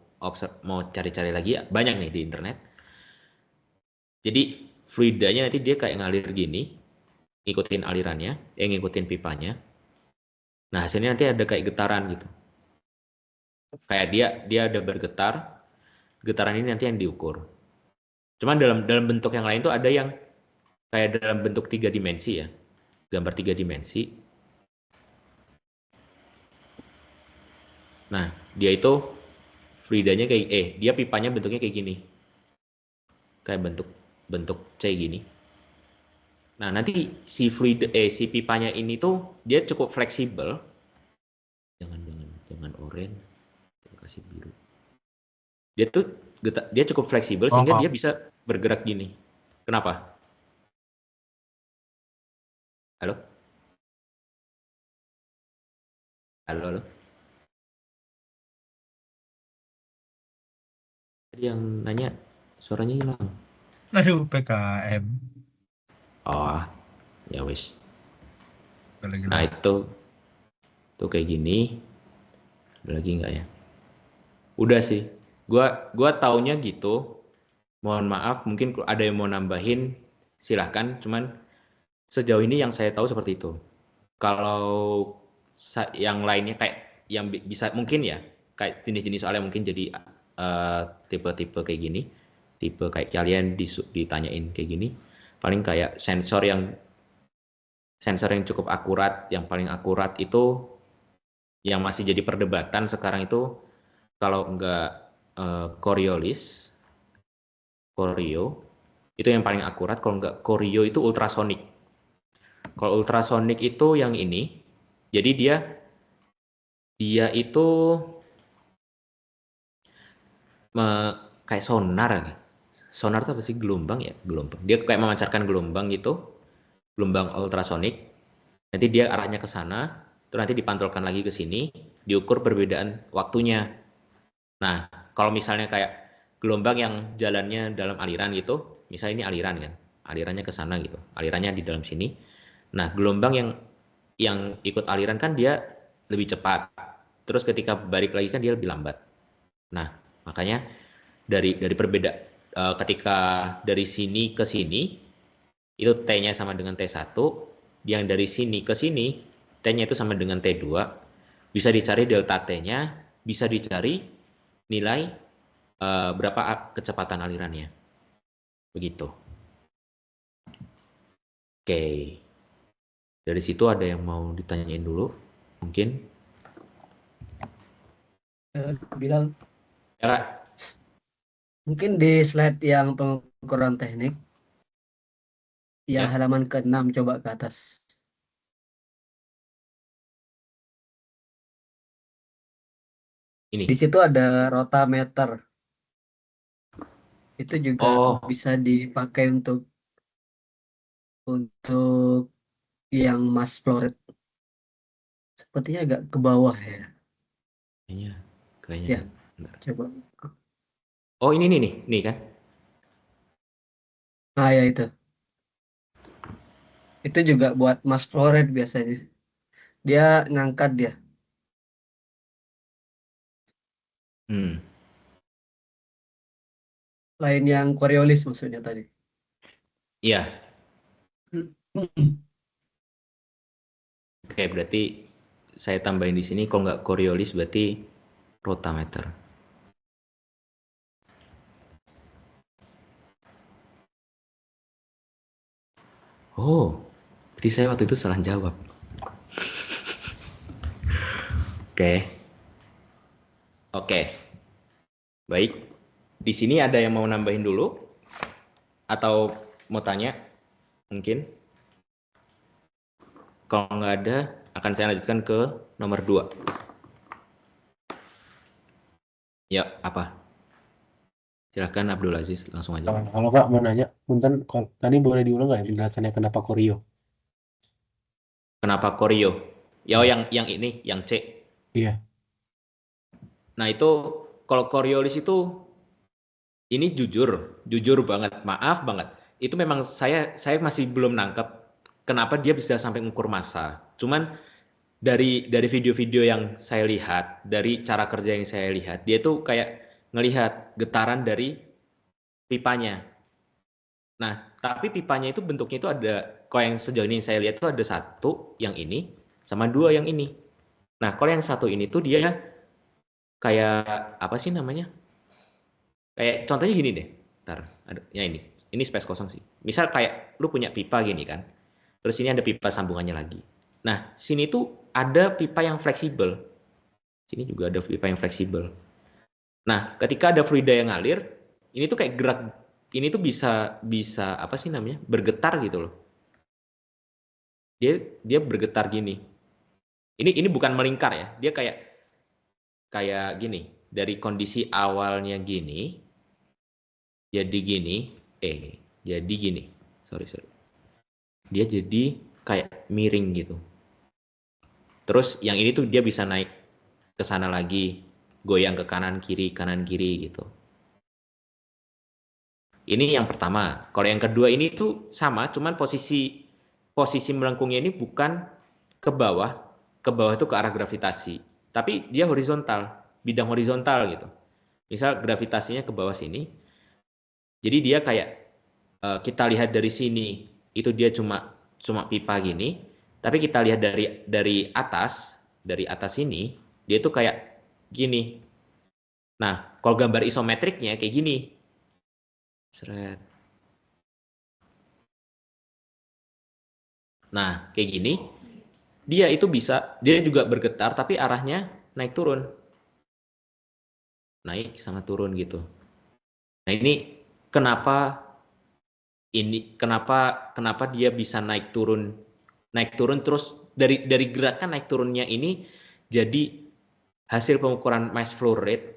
cari-cari lagi, banyak nih di internet. Jadi fluidanya nanti dia kayak ngalir gini, ngikutin alirannya, ngikutin pipanya. Nah, hasilnya nanti ada kayak getaran gitu. Kayak dia ada bergetar, getaran ini nanti yang diukur. Cuman dalam bentuk yang lain tuh ada yang kayak dalam bentuk 3 dimensi ya. Gambar 3 dimensi. Nah, dia itu fluidanya kayak dia pipanya bentuknya kayak gini. Kayak bentuk C gini. Nah, nanti si pipanya ini tuh dia cukup fleksibel. Jangan oranye, kasih biru. Dia cukup fleksibel sehingga dia bisa bergerak gini. Kenapa? Halo? Halo? Tadi yang nanya suaranya hilang. Aduh, PKM. Oh, ya wis. Lagi Nah, itu kayak gini. Ada lagi nggak ya? Udah sih. Gua taunya gitu. Mohon maaf, mungkin ada yang mau nambahin, silahkan. Cuman sejauh ini yang saya tahu seperti itu. Kalau yang lainnya kayak yang bisa mungkin ya, kayak jenis-jenis soalnya mungkin jadi tipe-tipe kayak gini, tipe kayak kalian ditanyain kayak gini, paling kayak sensor yang cukup akurat, yang paling akurat itu yang masih jadi perdebatan sekarang itu kalau enggak Coriolis, Corio itu yang paling akurat, kalau enggak Corio itu ultrasonik. Kalau ultrasonik itu yang ini, jadi dia itu kayak sonar. Sonar itu apa sih? Gelombang ya? Gelombang. Dia kayak memancarkan gelombang gitu, gelombang ultrasonik. Nanti dia arahnya ke sana, terus nanti dipantulkan lagi ke sini, diukur perbedaan waktunya. Nah, kalau misalnya kayak gelombang yang jalannya dalam aliran gitu, misalnya ini aliran kan, alirannya ke sana gitu, alirannya di dalam sini. Nah, gelombang yang ikut aliran kan dia lebih cepat. Terus ketika balik lagi kan dia lebih lambat. Nah, makanya dari ketika dari sini ke sini itu T-nya sama dengan T1, yang dari sini ke sini T-nya itu sama dengan T2, bisa dicari delta T-nya, bisa dicari nilai berapa kecepatan alirannya. Begitu. Oke. Dari situ ada yang mau ditanyain dulu? Mungkin? Bilang Ya, mungkin di slide yang pengukuran teknik yang ya. halaman ke-6 coba ke atas. Ini. Di situ ada rotameter. Itu juga bisa dipakai untuk yang mass flow rate. Sepertinya agak ke bawah ya. Kayaknya. Ya, coba. Oh, ini nih kan? Nah, ya itu. Itu juga buat mass flow rate biasanya. Dia ngangkat dia. Hmm. Lain yang Coriolis maksudnya tadi. Iya. Hmm. Oke, berarti saya tambahin di sini kalau nggak Coriolis berarti rotameter. Oh, berarti saya waktu itu salah jawab. Oke. Oke. Baik. Di sini ada yang mau nambahin dulu atau mau tanya? Mungkin. Kalau nggak ada, akan saya lanjutkan ke nomor 2. Ya, apa? Silakan Abdul Aziz, langsung aja. Kalau Kak mau nanya, punten tadi boleh diulang nggak ya penjelasannya kenapa Koryo? Kenapa Koryo? Ya, Ya, yang ini, yang C. iya. Nah, itu kalau Coriolis itu ini jujur banget, maaf banget. Itu memang saya masih belum nangkep kenapa dia bisa sampai ngukur massa. Cuman dari video-video yang saya lihat, dari cara kerja yang saya lihat, dia tuh kayak ngelihat getaran dari pipanya. Nah, tapi pipanya itu bentuknya itu ada, kalau yang sejauh ini saya lihat itu ada satu yang ini, sama dua yang ini. Nah, kalau yang satu ini tuh dia kayak apa sih namanya? Kayak contohnya gini deh. Ntar, ya ini space kosong sih. Misal kayak lu punya pipa gini kan. Terus ini ada pipa sambungannya lagi. Nah, sini tuh ada pipa yang fleksibel. Sini juga ada pipa yang fleksibel. Nah, ketika ada fluida yang ngalir, ini tuh kayak gerak, ini tuh bisa apa sih namanya? Bergetar gitu loh. Dia bergetar gini. Ini bukan melingkar ya. Dia kayak gini. Dari kondisi awalnya gini, jadi gini, jadi gini. Sorry. Dia jadi kayak miring gitu. Terus yang ini tuh dia bisa naik ke sana lagi, goyang ke kanan kiri gitu. Ini yang pertama. Kalau yang kedua ini tuh sama, cuman posisi melengkungnya ini bukan ke bawah itu ke arah gravitasi, tapi dia horizontal, bidang horizontal gitu. Misal gravitasinya ke bawah sini, jadi dia kayak kita lihat dari sini itu dia cuma pipa gini, tapi kita lihat dari atas sini dia tuh kayak gini. Nah, kalau gambar isometriknya kayak gini. Seret. Nah, kayak gini, dia juga bergetar tapi arahnya naik turun. Naik sama turun gitu. Nah, kenapa dia bisa naik turun terus dari gerakan naik turunnya ini jadi hasil pengukuran mass flow rate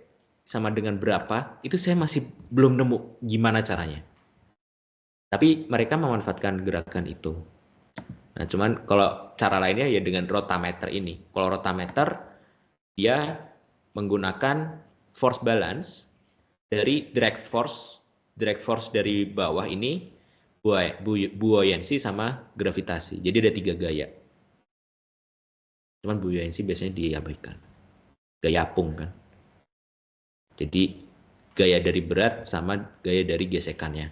sama dengan berapa, itu saya masih belum nemu gimana caranya. Tapi mereka memanfaatkan gerakan itu. Nah, cuman kalau cara lainnya ya dengan rotameter ini. Kalau rotameter dia menggunakan force balance dari drag force dari bawah ini, buoyancy sama gravitasi. Jadi ada 3 gaya. Cuman buoyancy biasanya diabaikan. Gaya apung kan. Jadi gaya dari berat sama gaya dari gesekannya.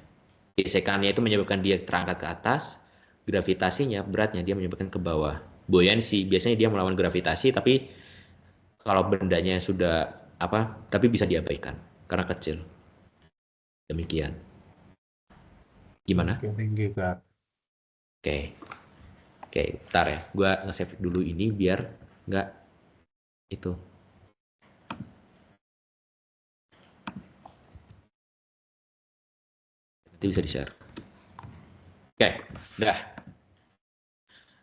Gesekannya itu menyebabkan dia terangkat ke atas, gravitasinya, beratnya dia menyebabkan ke bawah. Buoyancy biasanya dia melawan gravitasi, tapi kalau bendanya sudah tapi bisa diabaikan karena kecil. Demikian. Gimana? Oke, thank you, Kak. Oke, ntar ya. Gue nge-save dulu ini biar nggak itu. Nanti bisa di-share. Oke, udah.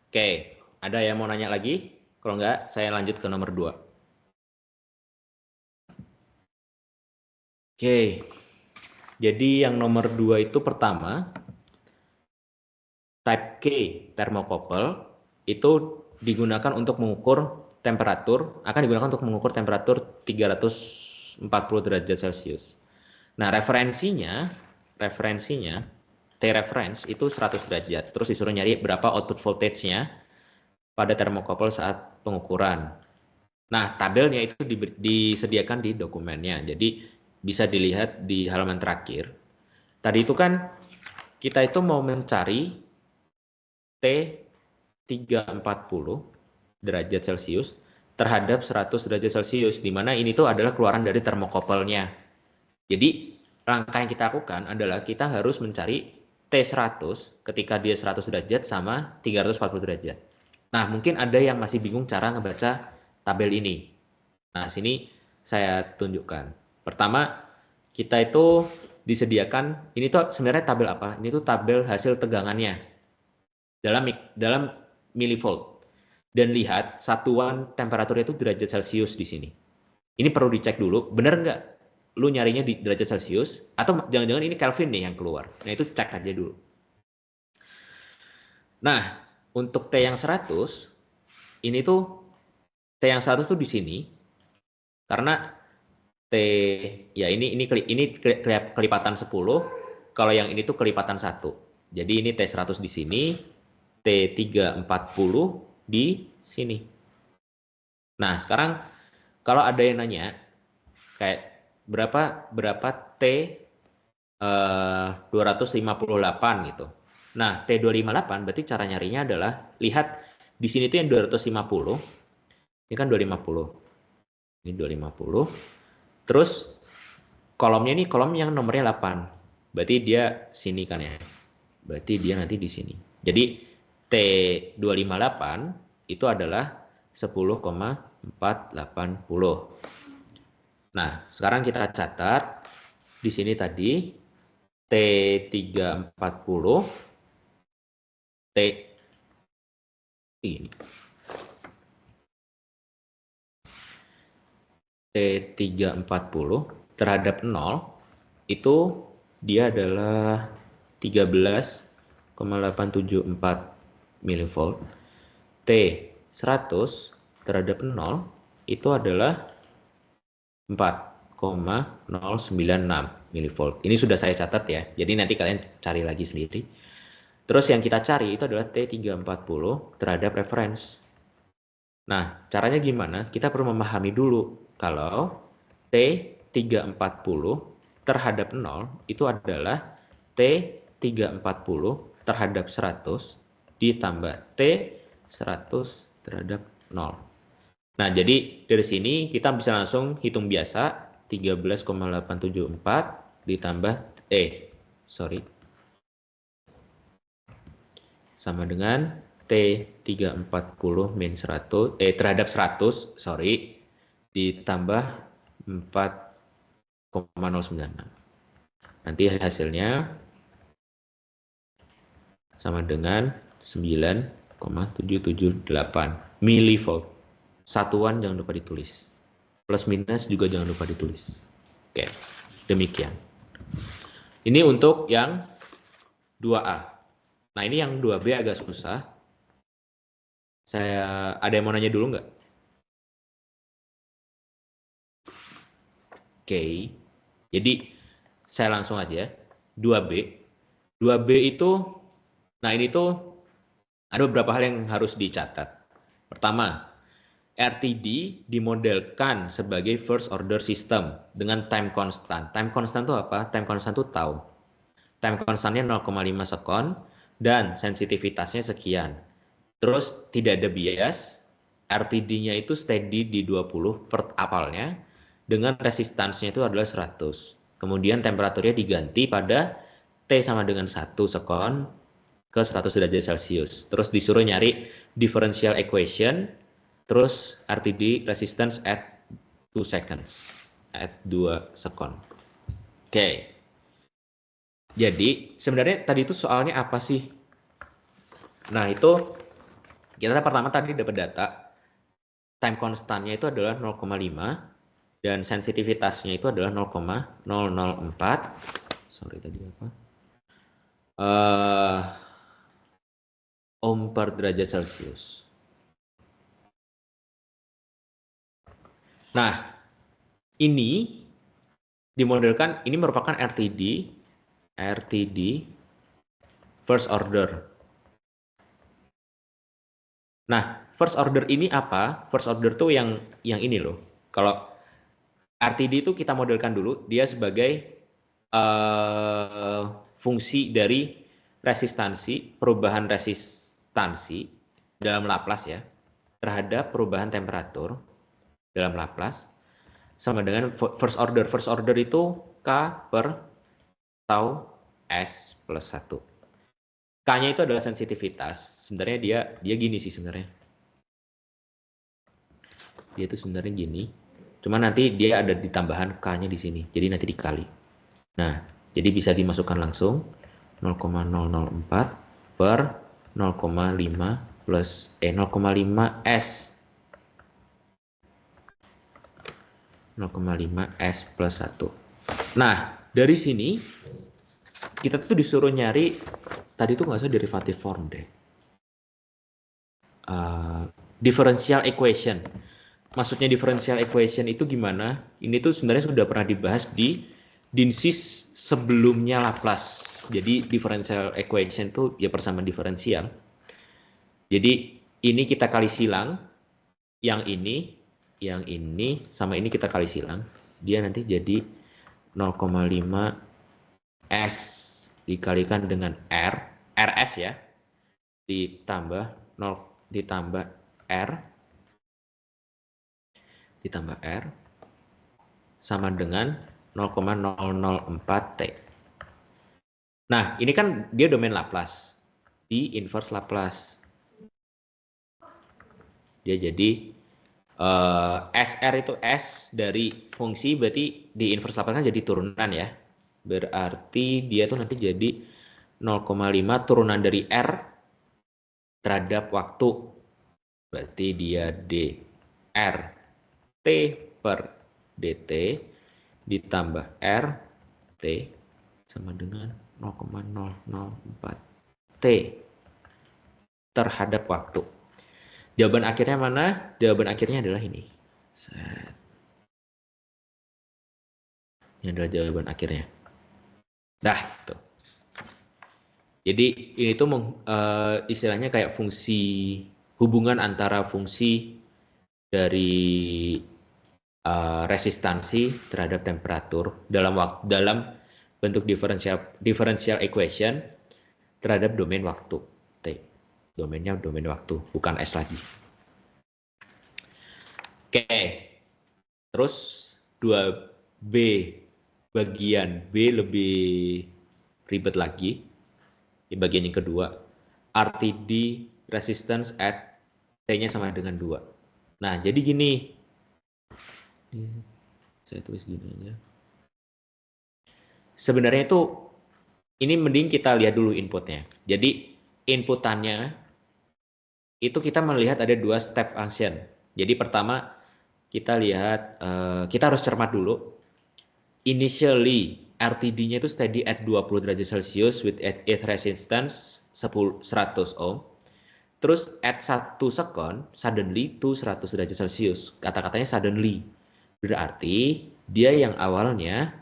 Oke, ada yang mau nanya lagi? Kalau nggak, saya lanjut ke nomor 2. Oke, jadi yang nomor 2 itu pertama, type K thermocouple itu digunakan untuk mengukur temperatur, akan digunakan untuk mengukur temperatur 340 derajat Celcius. Nah, referensinya T-reference itu 100 derajat. Terus disuruh nyari berapa output voltage-nya pada thermocouple saat pengukuran. Nah, tabelnya itu disediakan di dokumennya. Jadi bisa dilihat di halaman terakhir. Tadi itu kan kita itu mau mencari T340 derajat Celcius terhadap 100 derajat Celcius, di mana ini tuh adalah keluaran dari termokouple-nya. Jadi langkah yang kita lakukan adalah kita harus mencari T100 ketika dia 100 derajat sama 340 derajat. Nah, mungkin ada yang masih bingung cara ngebaca tabel ini. Nah, sini saya tunjukkan. Pertama, kita itu disediakan, ini tuh sebenarnya tabel apa? Ini tuh tabel hasil tegangannya dalam milivolt. Dan lihat satuan temperatur itu derajat Celcius di sini. Ini perlu dicek dulu, benar nggak lu nyarinya di derajat Celcius, atau jangan-jangan ini Kelvin nih yang keluar. Nah, itu cek aja dulu. Nah, untuk T yang 100, ini tuh T yang 100 tuh di sini, karena T, ya ini kelipatan 10, kalau yang ini tuh kelipatan 1. Jadi ini T100 di sini, T340 di sini. Nah, sekarang kalau ada yang nanya, kayak berapa T 258 gitu. Nah, T258 berarti cara nyarinya adalah lihat di sini tuh yang 250. Ini kan 250. Ini 250. Terus kolomnya ini kolom yang nomornya 8. Berarti dia sini kan ya. Berarti dia nanti di sini. Jadi T258 itu adalah 10,480. Nah, sekarang kita catat di sini tadi T340 T ini T340 terhadap 0 itu dia adalah 13,874 milivolt. T100 terhadap 0 itu adalah 4,096 milivolt. Ini sudah saya catat ya. Jadi nanti kalian cari lagi sendiri. Terus yang kita cari itu adalah T340 terhadap reference. Nah, caranya gimana? Kita perlu memahami dulu kalau T340 terhadap 0 itu adalah T340 terhadap 100 ditambah T100 terhadap 0. Nah, jadi dari sini kita bisa langsung hitung biasa 13,874 ditambah sama dengan T340 min 100 terhadap 100 ditambah 4,096. Nanti hasilnya sama dengan 9,778 milivolt. Satuan jangan lupa ditulis. Plus minus juga jangan lupa ditulis. Oke, demikian. Ini untuk yang 2A. Nah, ini yang 2B agak susah. Ada yang mau nanya dulu nggak? Oke. Jadi saya langsung aja. 2B. 2B itu, nah ini tuh ada beberapa hal yang harus dicatat. Pertama, RTD dimodelkan sebagai first order system dengan time constant. Time constant itu apa? Time constant itu tau. Time constantnya 0,5 sekon dan sensitivitasnya sekian. Terus tidak ada bias, RTD-nya itu steady di 20 per apalnya, dengan resistansnya itu adalah 100. Kemudian temperaturnya diganti pada T sama dengan 1 sekon ke 100 derajat Celcius. Terus disuruh nyari differential equation, terus RTD resistance at 2 seconds, at 2 sekon. Oke. Jadi sebenarnya tadi itu soalnya apa sih? Nah, itu kita pertama tadi dapat data time constantnya itu adalah 0,5 dan sensitivitasnya itu adalah 0,004. Sorry tadi apa? Ohm per derajat Celcius. Nah, ini dimodelkan, ini merupakan RTD first order. Nah, first order ini apa? First order tuh yang ini loh. Kalau RTD itu kita modelkan dulu, dia sebagai fungsi dari resistansi, perubahan resistansi dalam Laplace ya, terhadap perubahan temperatur dalam Laplace, sama dengan first order. First order itu K per tau S plus 1. K-nya itu adalah sensitivitas. Sebenarnya dia gini sih sebenarnya. Dia itu sebenarnya gini. Cuma nanti dia ada di tambahan K-nya di sini. Jadi nanti dikali. Nah, jadi bisa dimasukkan langsung 0,004 per 0,5 plus 0,5 S. 0,5 S plus 1. Nah, dari sini kita tuh disuruh nyari, tadi tuh nggak usah derivative form deh. Differential equation. Maksudnya differential equation itu gimana? Ini tuh sebenarnya sudah pernah dibahas di DINSYS sebelumnya Laplace. Jadi differential equation itu ya persamaan diferensial. Jadi ini kita kali silang, yang ini sama ini kita kali silang. Dia nanti jadi 0,5 S dikalikan dengan RS ya, ditambah R sama dengan 0,004 T. Nah, ini kan dia domain Laplace, di inverse Laplace. Dia jadi SR itu S dari fungsi, berarti di inverse Laplace kan jadi turunan ya. Berarti dia tuh nanti jadi 0,5 turunan dari R terhadap waktu. Berarti dia dr T per dt ditambah R T sama dengan 0,004 T terhadap waktu. Jawaban akhirnya mana? Jawaban akhirnya adalah ini. Ini adalah jawaban akhirnya. Nah, tuh. Jadi ini tuh istilahnya kayak fungsi, hubungan antara fungsi dari resistansi terhadap temperatur dalam bentuk differential equation terhadap domain waktu T. Domainnya domain waktu, bukan S lagi. Oke. Terus 2B bagian B lebih ribet lagi. Di bagian yang kedua, RTD resistance at T-nya sama dengan 2. Nah, jadi gini. Saya tulis gini aja. Sebenarnya itu ini mending kita lihat dulu inputnya. Jadi inputannya itu kita melihat ada 2 step function. Jadi pertama kita lihat, kita harus cermat dulu. Initially RTD-nya itu steady at 20 derajat Celcius with at resistance 100 ohm. Terus at 1 second suddenly to 100 derajat Celcius. Kata-katanya suddenly. Berarti dia yang awalnya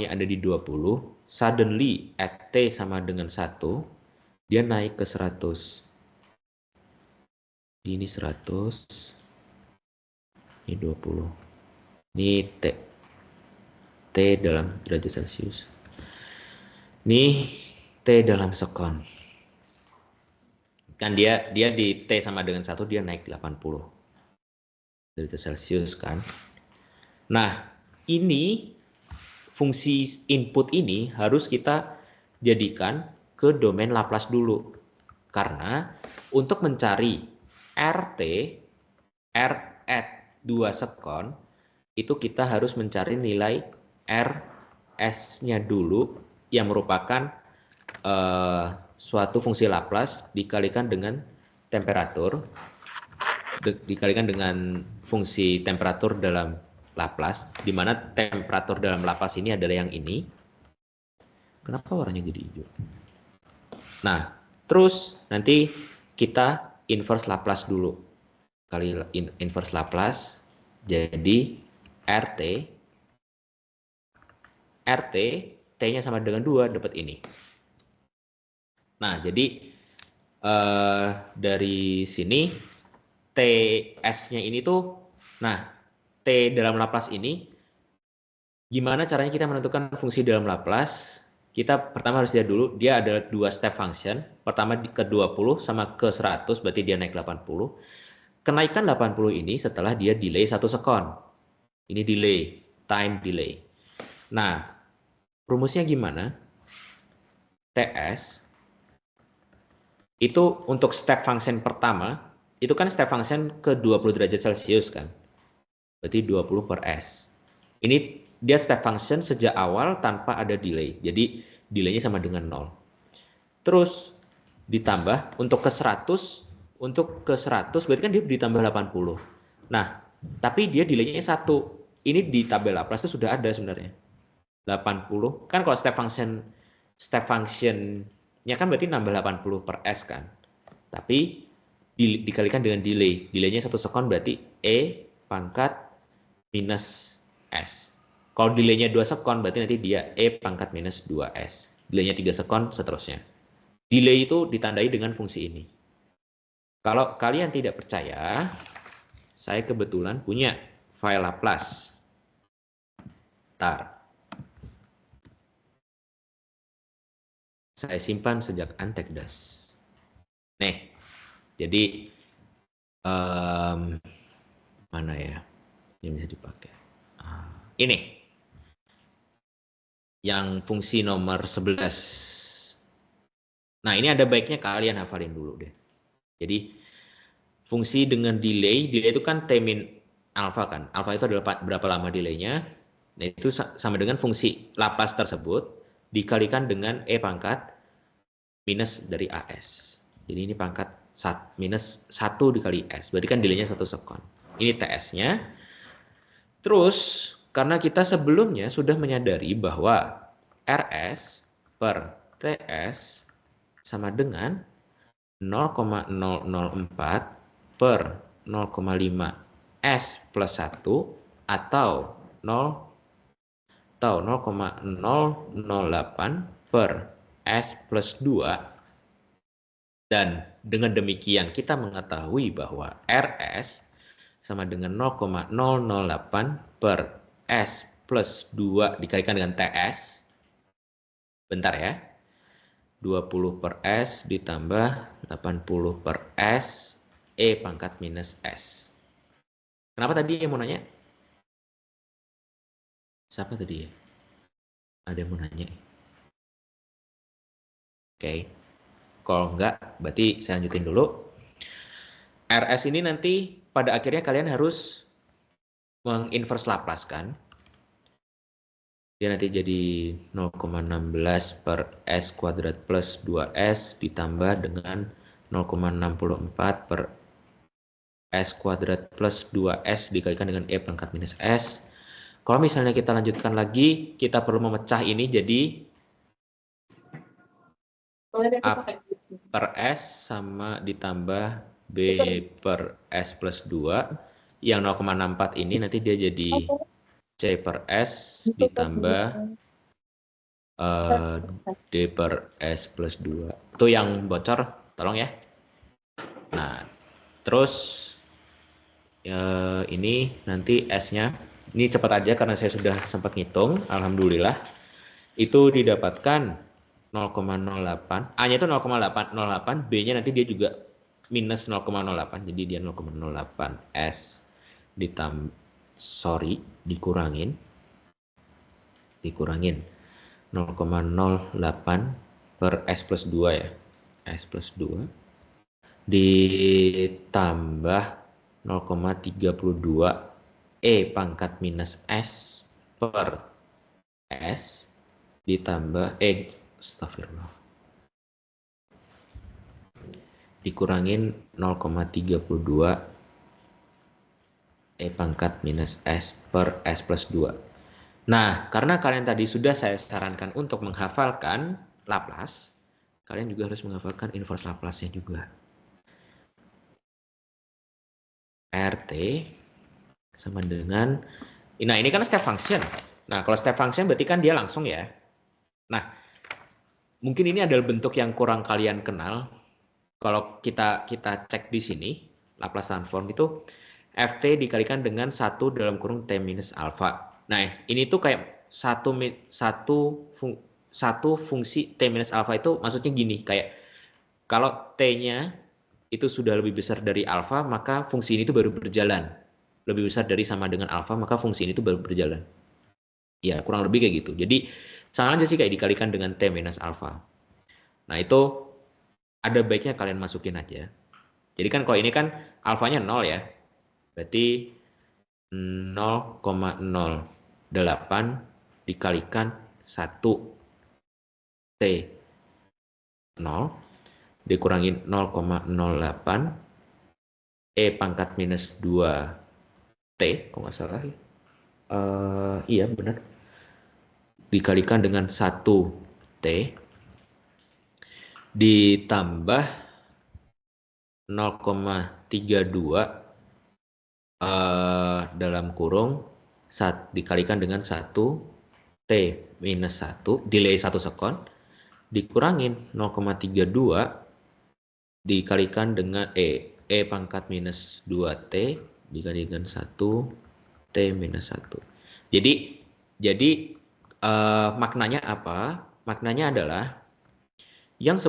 ada di 20, suddenly at T sama dengan 1, dia naik ke 100. Ini 100. Ini 20. Ini T dalam derajat Celcius. Ini T dalam sekon. Kan dia di T sama dengan 1 dia naik 80 derajat Celcius kan. Nah, ini fungsi input ini harus kita jadikan ke domain Laplace dulu. Karena untuk mencari RT, R at 2 sekon, itu kita harus mencari nilai RS-nya dulu yang merupakan suatu fungsi Laplace dikalikan dengan temperatur, dikalikan dengan fungsi temperatur dalam Laplace, di mana temperatur dalam Laplace ini adalah yang ini. Kenapa warnanya jadi hijau? Nah, terus nanti kita inverse Laplace dulu. Kali inverse Laplace, jadi RT, T-nya sama dengan 2, dapat ini. Nah, jadi dari sini TS-nya ini tuh, nah T dalam Laplace ini, gimana caranya kita menentukan fungsi dalam Laplace? Kita pertama harus lihat dulu, dia ada dua step function. Pertama ke 20 sama ke 100, berarti dia naik 80. Kenaikan 80 ini setelah dia delay 1 sekon. Ini delay, time delay. Nah, rumusnya gimana? TS itu untuk step function pertama, itu kan step function ke 20 derajat Celcius kan. Berarti 20 per S. Ini dia step function sejak awal tanpa ada delay. Jadi delaynya sama dengan 0. Terus ditambah untuk ke 100, berarti kan dia ditambah 80. Nah, tapi dia delaynya 1. Ini di tabel Laplace itu sudah ada sebenarnya. 80. Kan kalau step function-nya kan berarti nambah 80 per S kan. Tapi dikalikan dengan delay. Delaynya 1 sekon berarti E pangkat minus S. Kalau delaynya 2 sekon berarti nanti dia E pangkat minus 2S. Delaynya 3 sekon seterusnya. Delay itu ditandai dengan fungsi ini. Kalau kalian tidak percaya, saya kebetulan punya file Laplace. Saya simpan sejak Antekdas. Nih, jadi mana ya yang bisa dipakai? Ini, yang fungsi nomor 11. Nah, ini ada baiknya kalian hafalin dulu deh. Jadi, fungsi dengan delay itu kan T-min alpha kan. Alpha itu adalah berapa lama delaynya. Nah, itu sama dengan fungsi Laplace tersebut dikalikan dengan E pangkat minus dari AS. Jadi ini pangkat minus 1 dikali S. Berarti kan delaynya 1 sekon. Ini TS-nya. Terus, karena kita sebelumnya sudah menyadari bahwa RS per TS sama dengan 0,004 per 0,5 S plus 1 atau 0,008 per S plus 2. Dan dengan demikian kita mengetahui bahwa RS sama dengan 0,008 per S plus 2 dikalikan dengan TS. Bentar ya. 20 per S ditambah 80 per S E pangkat minus S. Kenapa tadi yang mau nanya? Siapa tadi ya? Ada yang mau nanya? Oke. Kalau enggak, berarti saya lanjutin dulu. RS ini nanti pada akhirnya kalian harus menginverse Laplace kan. Dia nanti jadi 0,16 per S kuadrat plus 2S ditambah dengan 0,64 per S kuadrat plus 2S dikalikan dengan E pangkat minus S. Kalau misalnya kita lanjutkan lagi, kita perlu memecah ini jadi A per S sama ditambah B per S plus 2. Yang 0,64 ini nanti dia jadi C per S ditambah D per S plus 2. Itu yang bocor, tolong ya. Nah, terus ini nanti S-nya. Ini cepat aja karena saya sudah sempat ngitung. Alhamdulillah. Itu didapatkan 0,08. A-nya itu 0,08. B-nya nanti dia juga minus 0,08. Jadi dia 0,08 S ditambah, dikurangin 0,08 per S plus 2 ya. S plus 2 ditambah 0,32 E pangkat minus S per S ditambah astagfirullah, dikurangin 0,32 E pangkat minus S per S plus 2. Nah, karena kalian tadi sudah saya sarankan untuk menghafalkan Laplace, kalian juga harus menghafalkan inverse Laplace-nya juga. RT sama dengan, nah ini kan step function. Nah, kalau step function berarti kan dia langsung ya. Nah, mungkin ini adalah bentuk yang kurang kalian kenal. Kalau kita cek di sini, Laplace transform itu Ft dikalikan dengan 1 dalam kurung T minus alpha. Nah, ini tuh kayak satu fungsi T minus alpha itu maksudnya gini, kayak kalau T-nya itu sudah lebih besar dari alpha, maka fungsi ini tuh baru berjalan. Lebih besar dari sama dengan alpha, maka fungsi ini tuh baru berjalan. Ya, kurang lebih kayak gitu. Jadi, sama aja sih kayak dikalikan dengan T minus alpha. Nah, itu ada baiknya kalian masukin aja. Jadi kan kalau ini kan alfanya 0 ya. Berarti 0,08 dikalikan 1 T 0 dikurangin 0,08 E pangkat minus 2 T, kalau nggak salah ya. Iya benar. Dikalikan dengan 1 T ditambah 0,32 dalam kurung dikalikan dengan 1 T minus 1 delay 1 sekon dikurangin 0,32 dikalikan dengan E pangkat minus 2T dikalikan 1 T minus 1. Jadi maknanya apa? Maknanya adalah yang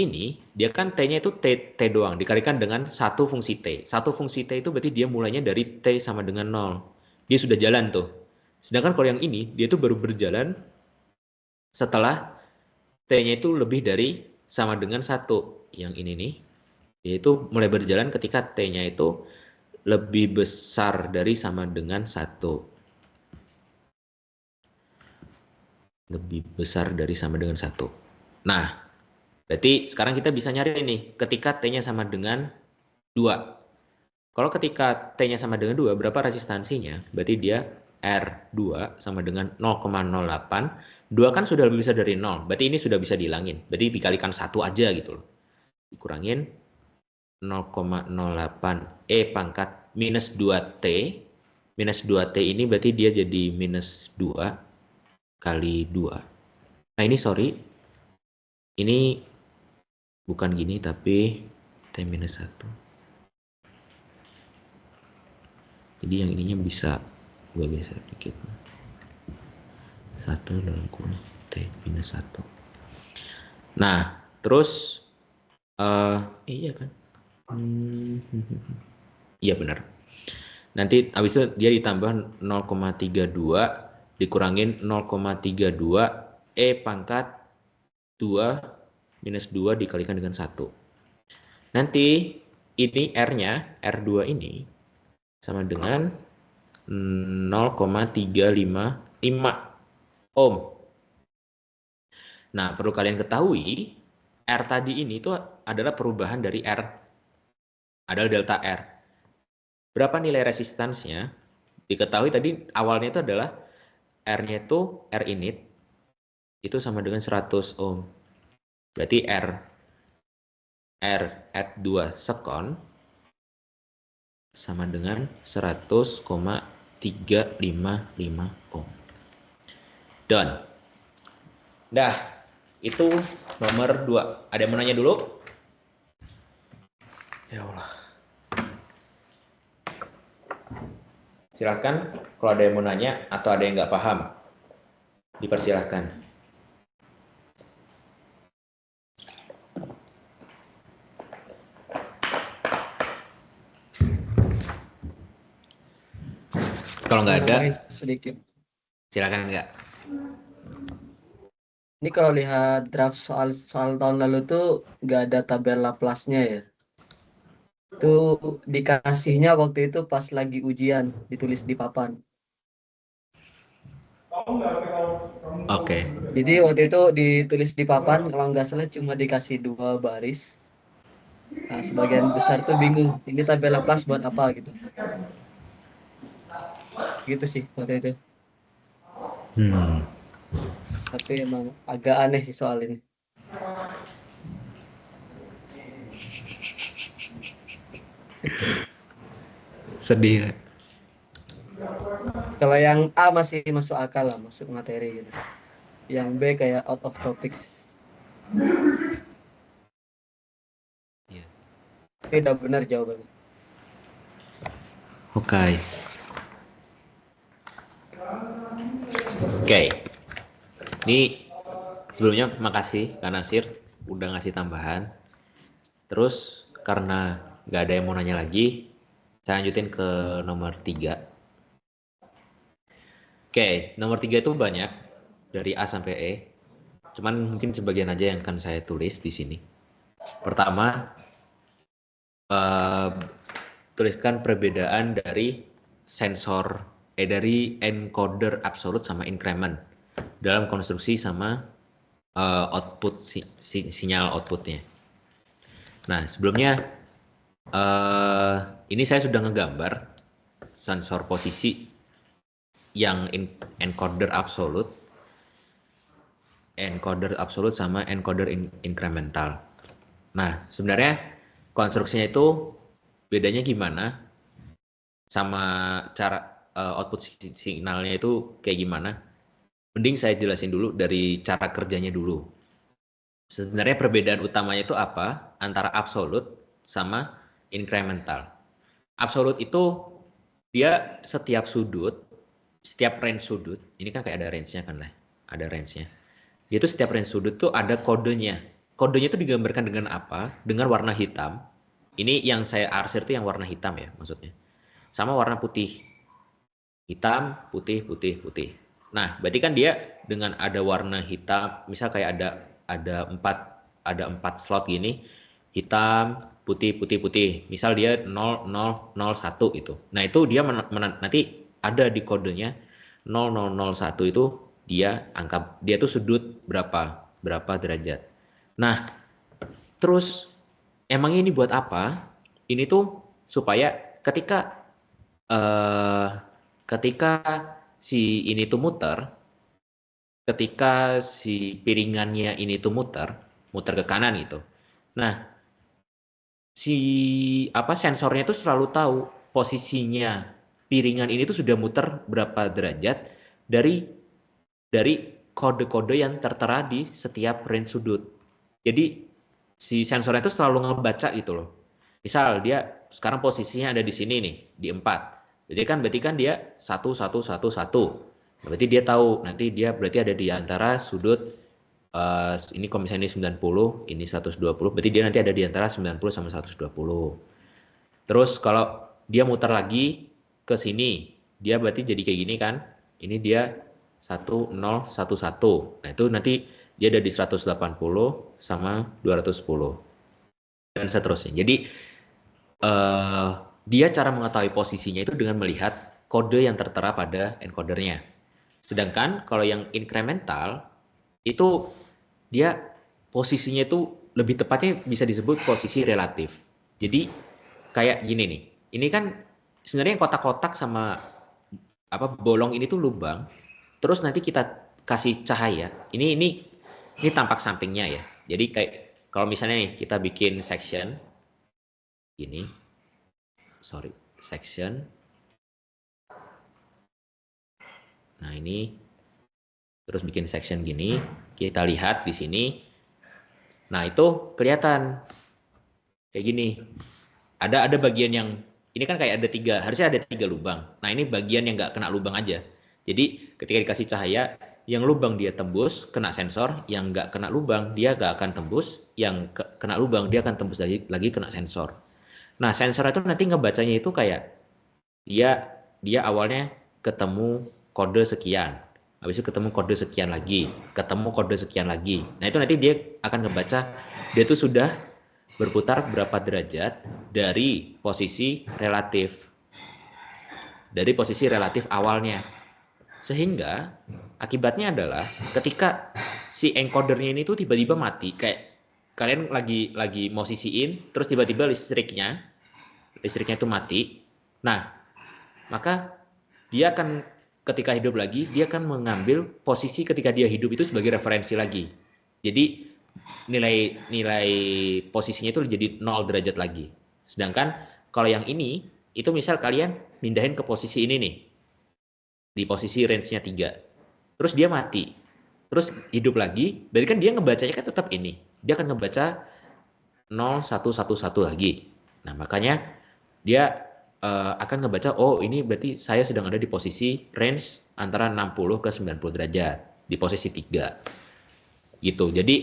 ini dia kan T-nya itu T doang dikalikan dengan satu fungsi T. Satu fungsi T itu berarti dia mulainya dari T sama dengan 0. Dia sudah jalan tuh. Sedangkan kalau yang ini dia tuh baru berjalan setelah T-nya itu lebih dari sama dengan 1. Yang ini nih yaitu mulai berjalan ketika T-nya itu lebih besar dari sama dengan 1. Lebih besar dari sama dengan 1. Nah, berarti sekarang kita bisa nyari nih, ketika T-nya sama dengan 2. Kalau ketika T-nya sama dengan 2, berapa resistansinya? Berarti dia R2 sama dengan 0,08. 2 kan sudah lebih besar dari 0. Berarti ini sudah bisa dihilangin. Berarti dikalikan 1 aja gitu loh. Dikurangin 0,08 E pangkat minus 2T. Minus 2T ini berarti dia jadi minus 2 kali 2. Nah ini sorry. Ini bukan gini tapi T minus 1. Jadi yang ininya bisa gue geser dikit. 1 dalam kurung T minus 1. Nah, terus iya kan? Iya benar. Nanti habis itu dia ditambah 0,32 dikurangin 0,32 E pangkat 2 minus 2 dikalikan dengan 1. Nanti ini R-nya, R2 ini sama dengan 0,355 ohm. Nah, perlu kalian ketahui, R tadi ini itu adalah perubahan dari R, adalah delta R. Berapa nilai resistansnya? Diketahui tadi awalnya itu adalah R-nya itu R init, itu sama dengan 100 ohm. Berarti R at 2 sekon sama dengan 100,355 ohm. Done. Dah, itu nomor 2. Ada yang mau nanya dulu? Ya Allah. Silahkan kalau ada yang mau nanya atau ada yang nggak paham. Dipersilahkan. Kalau nggak ada, sedikit. silakan nggak. Ini kalau lihat draft soal tahun lalu tuh nggak ada tabel Laplace-nya ya. Itu dikasihnya waktu itu pas lagi ujian, ditulis di papan. Oke. Jadi waktu itu ditulis di papan, kalau nggak salah cuma dikasih 2 baris. Nah, sebagian besar tuh bingung, ini tabel Laplace buat apa gitu. Gitu sih waktu itu. Tapi emang agak aneh sih soal ini. Sedih. Kalau yang A masih masuk akal lah, masuk materi gitu. Yang B kayak out of topics. Ya. tidak benar jawabannya. Oke. Oke. Ini sebelumnya makasih Kak Nasir udah ngasih tambahan. Terus karena nggak ada yang mau nanya lagi, saya lanjutin ke nomor 3. Oke, nomor 3 itu banyak dari A sampai E. Cuman mungkin sebagian aja yang akan saya tulis di sini. Pertama, tuliskan perbedaan dari dari encoder absolut sama increment dalam konstruksi sama output sinyal outputnya. Nah, sebelumnya ini saya sudah ngegambar sensor posisi yang encoder absolut sama encoder incremental. Nah, sebenarnya konstruksinya itu bedanya gimana sama cara output signalnya itu kayak gimana? Mending saya jelasin dulu dari cara kerjanya dulu. Sebenarnya perbedaan utamanya itu apa antara absolut sama incremental. Absolut itu dia setiap range sudut, ini kan kayak ada range-nya kan lah, ada range-nya. Dia itu setiap range sudut tuh ada kodenya. Kodenya itu digambarkan dengan apa? Dengan warna hitam. Ini yang saya arsir itu yang warna hitam ya maksudnya. Sama warna putih. Hitam, putih, putih, putih. Nah, berarti kan dia dengan ada warna hitam, misal kayak ada 4 slot gini, hitam, putih, putih, putih. Misal dia 0, 0, 0, 1 itu. Nah, itu dia nanti ada di kodenya 0, 0, 0, 1 itu dia tuh sudut berapa derajat. Nah, terus emangnya ini buat apa? Ini tuh supaya ketika si ini tuh ketika si piringannya ini tuh muter ke kanan gitu. Nah, si sensornya tuh selalu tahu posisinya piringan ini tuh sudah muter berapa derajat dari kode-kode yang tertera di setiap range sudut. Jadi si sensornya itu selalu ngebaca gitu loh. Misal dia sekarang posisinya ada di sini nih, di 4. Berarti kan dia 1, 1, 1, 1. Berarti dia tahu nanti dia berarti ada di antara sudut ini kalau misalnya ini 90, ini 120, berarti dia nanti ada di antara 90 sama 120. Terus kalau dia muter lagi ke sini, dia berarti jadi kayak gini kan. Ini dia 1, 0, 1, 1. Nah, itu nanti dia ada di 180 sama 210. Dan seterusnya. Jadi dia cara mengetahui posisinya itu dengan melihat kode yang tertera pada encodernya. Sedangkan kalau yang incremental itu dia posisinya itu lebih tepatnya bisa disebut posisi relatif. Jadi kayak gini nih. Ini kan sebenarnya kotak-kotak sama bolong ini tuh lubang. Terus nanti kita kasih cahaya. Ini tampak sampingnya ya. Jadi kayak kalau misalnya nih kita bikin section gini. Section. Nah, ini terus bikin section gini, kita lihat di sini. Nah, itu kelihatan kayak gini. Ada bagian yang ini kan kayak harusnya ada 3 lubang. Nah, ini bagian yang nggak kena lubang aja. Jadi ketika dikasih cahaya, yang lubang dia tembus kena sensor, yang nggak kena lubang dia nggak akan tembus, yang kena lubang dia akan tembus lagi kena sensor. Nah, sensor itu nanti ngebacanya itu kayak dia awalnya ketemu kode sekian, habis itu ketemu kode sekian lagi, ketemu kode sekian lagi. Nah, itu nanti dia akan ngebaca dia tuh sudah berputar berapa derajat dari posisi relatif awalnya. Sehingga akibatnya adalah ketika si encodernya ini tuh tiba-tiba mati, kayak kalian lagi mau sisiin terus tiba-tiba listriknya itu mati. Nah, maka dia akan ketika hidup lagi, dia akan mengambil posisi ketika dia hidup itu sebagai referensi lagi. Jadi nilai posisinya itu jadi 0 derajat lagi. Sedangkan kalau yang ini, itu misal kalian pindahin ke posisi ini nih. Di posisi range-nya 3. Terus dia mati. Terus hidup lagi, berarti kan dia ngebacanya kan tetap ini. Dia akan ngebaca 0111 lagi. Nah, makanya dia akan ngebaca, oh ini berarti saya sedang ada di posisi range antara 60 ke 90 derajat, di posisi 3. Gitu. Jadi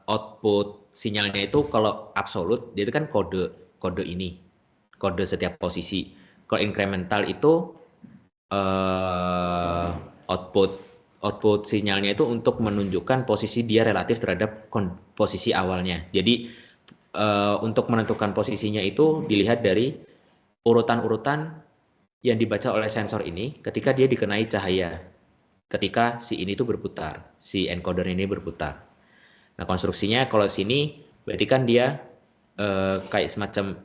output sinyalnya itu kalau absolut, dia itu kan kode ini, kode setiap posisi. Kalau incremental itu output sinyalnya itu untuk menunjukkan posisi dia relatif terhadap posisi awalnya. Jadi untuk menentukan posisinya itu dilihat dari urutan-urutan yang dibaca oleh sensor ini ketika dia dikenai cahaya. Ketika si ini tuh berputar, si encoder ini berputar. Nah, konstruksinya kalau sini berarti kan dia kayak semacam,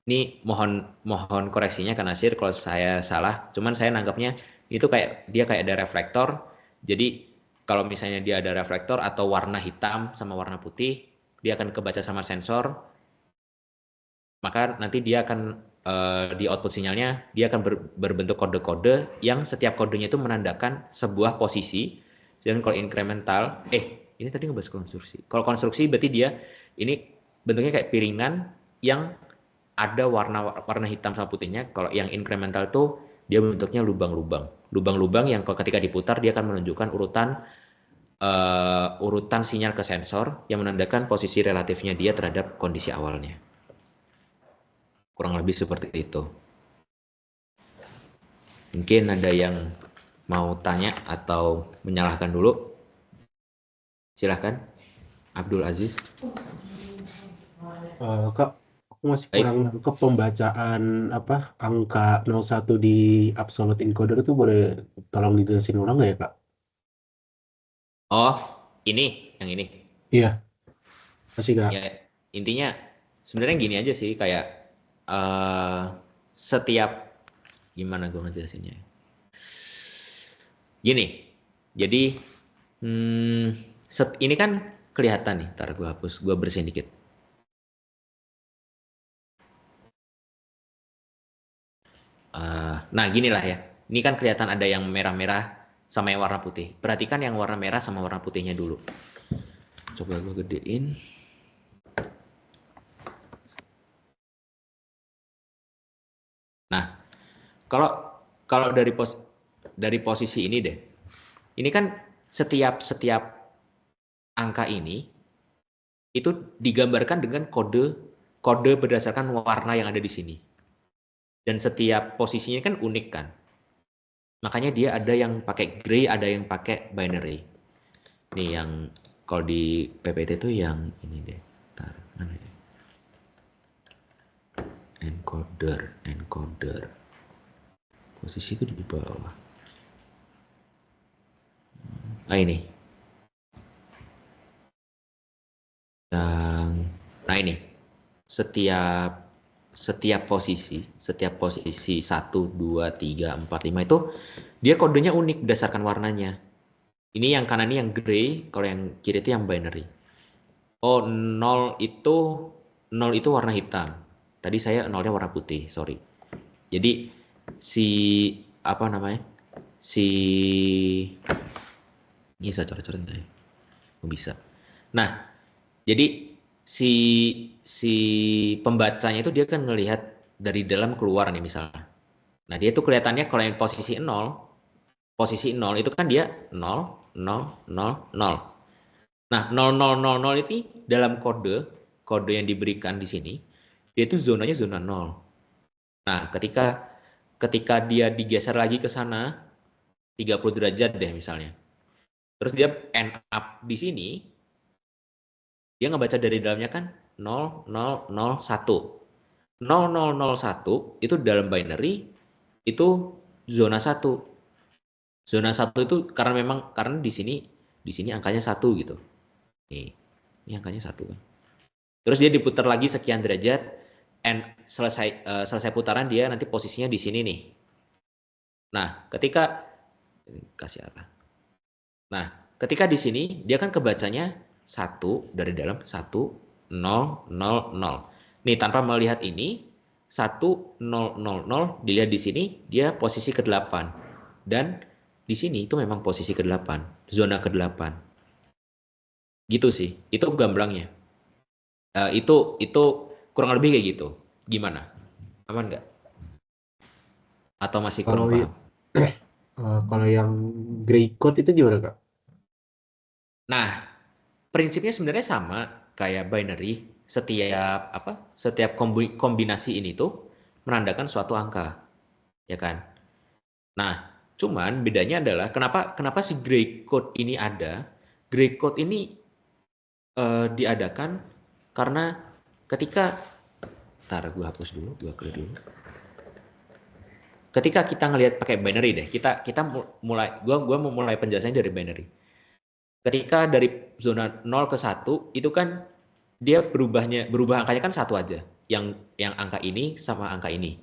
ini mohon koreksinya Kak Nasir kalau saya salah. Cuman saya nangkapnya itu kayak dia kayak ada reflektor. Jadi kalau misalnya dia ada reflektor atau warna hitam sama warna putih, dia akan kebaca sama sensor. Maka nanti dia akan di output sinyalnya dia akan berbentuk kode-kode yang setiap kodenya itu menandakan sebuah posisi. Dan kalau incremental, ini tadi ngebahas konstruksi. Kalau konstruksi berarti dia ini bentuknya kayak piringan yang ada warna hitam sama putihnya. Kalau yang incremental tuh dia bentuknya lubang-lubang yang ketika diputar dia akan menunjukkan urutan sinyal ke sensor yang menandakan posisi relatifnya dia terhadap kondisi awalnya. Kurang lebih seperti itu. Mungkin ada yang mau tanya atau menyalahkan dulu? Silahkan, Abdul Aziz. Kak, aku masih Baik. kurang nangkep pembacaan angka 01 di absolute encoder itu, boleh tolong dijelasin ulang nggak ya, Kak? Oh, yang ini. Iya, masih Kak. Ya, intinya sebenarnya gini aja sih, kayak setiap, gimana gue ngejelasinnya? Gini, jadi ini kan kelihatan nih, ntar gue hapus, gue bersihin dikit. Nah, ginilah ya. Ini kan kelihatan ada yang merah-merah sama yang warna putih. Perhatikan yang warna merah sama warna putihnya dulu. Coba gue gedein. Nah, kalau dari posisi ini deh. Ini kan setiap angka ini itu digambarkan dengan kode berdasarkan warna yang ada di sini. Dan setiap posisinya kan unik kan. Makanya dia ada yang pakai gray, ada yang pakai binary. Nih yang kalau di PPT itu yang ini deh. Bentar, mana ya? Encoder. Posisi itu di bawah. Nah ini. Nah ini. Setiap posisi 1, 2, 3, 4, 5 itu dia kodenya unik berdasarkan warnanya. Ini yang kanan ini yang gray, kalau yang kiri itu yang binary. Oh, 0 itu warna hitam. Tadi saya 0-nya warna putih, sorry. Jadi ini saya coret-coret enggak ya? Bisa. Nah, jadi si pembacanya itu dia kan ngelihat dari dalam keluar nih misalnya. Nah, dia tuh kelihatannya kalau yang posisi 0 itu kan dia 0, 0, 0, 0. Nah, 0, 0, 0, 0 itu dalam kode yang diberikan di sini, dia itu zonanya zona 0. Nah, ketika dia digeser lagi ke sana 30 derajat deh misalnya. Terus dia end up di sini, dia ngebaca dari dalamnya kan 0, 0, 0, 1. 0, 0, 0, 1 itu dalam binary itu zona 1. Zona 1 itu karena di sini angkanya 1 gitu. Ini angkanya 1 kan. Terus dia diputar lagi sekian derajat, and selesai putaran dia nanti posisinya di sini nih. Nah, ketika di sini dia kan kebacanya 1 dari dalam 1, 0, 0, 0. Nih tanpa melihat ini 1, 0, 0, 0 dilihat di sini dia posisi ke-8. Dan di sini itu memang posisi ke-8, zona ke-8. Gitu sih, itu gamblangnya. Itu kurang lebih kayak gitu. Gimana? Aman nggak? Atau masih kurang Kalau paham? kalau yang gray code itu gimana Kak? Nah, prinsipnya sebenarnya sama kayak binary. Setiap kombinasi ini tuh menandakan suatu angka, ya kan? Nah, cuman bedanya adalah kenapa si gray code ini ada? Gray code ini diadakan karena ketika, ntar gue hapus dulu, gue clear dulu. Ketika kita ngelihat pakai binary deh, kita gua mau mulai penjelasannya dari binary. Ketika dari zona 0 ke 1 itu kan dia berubah angkanya kan satu aja. Yang angka ini sama angka ini.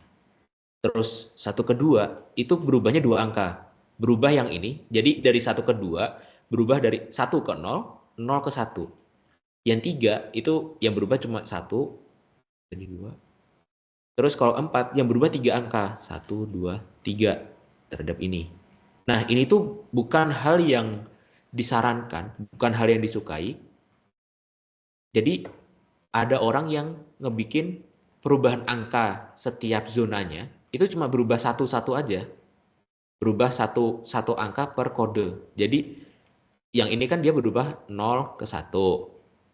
Terus 1 ke 2 itu berubahnya 2 angka. Berubah yang ini, jadi dari 1 ke 2 berubah dari 1 ke 0, 0 ke 1. Yang 3 itu yang berubah cuma 1, jadi 2. Terus kalau 4 yang berubah 3 angka. 1, 2, 3 terhadap ini. Nah, ini tuh bukan hal yang disarankan, bukan hal yang disukai. Jadi ada orang yang ngebikin perubahan angka setiap zonanya itu cuma berubah satu-satu aja. Berubah satu angka per kode. Jadi yang ini kan dia berubah 0 ke 1.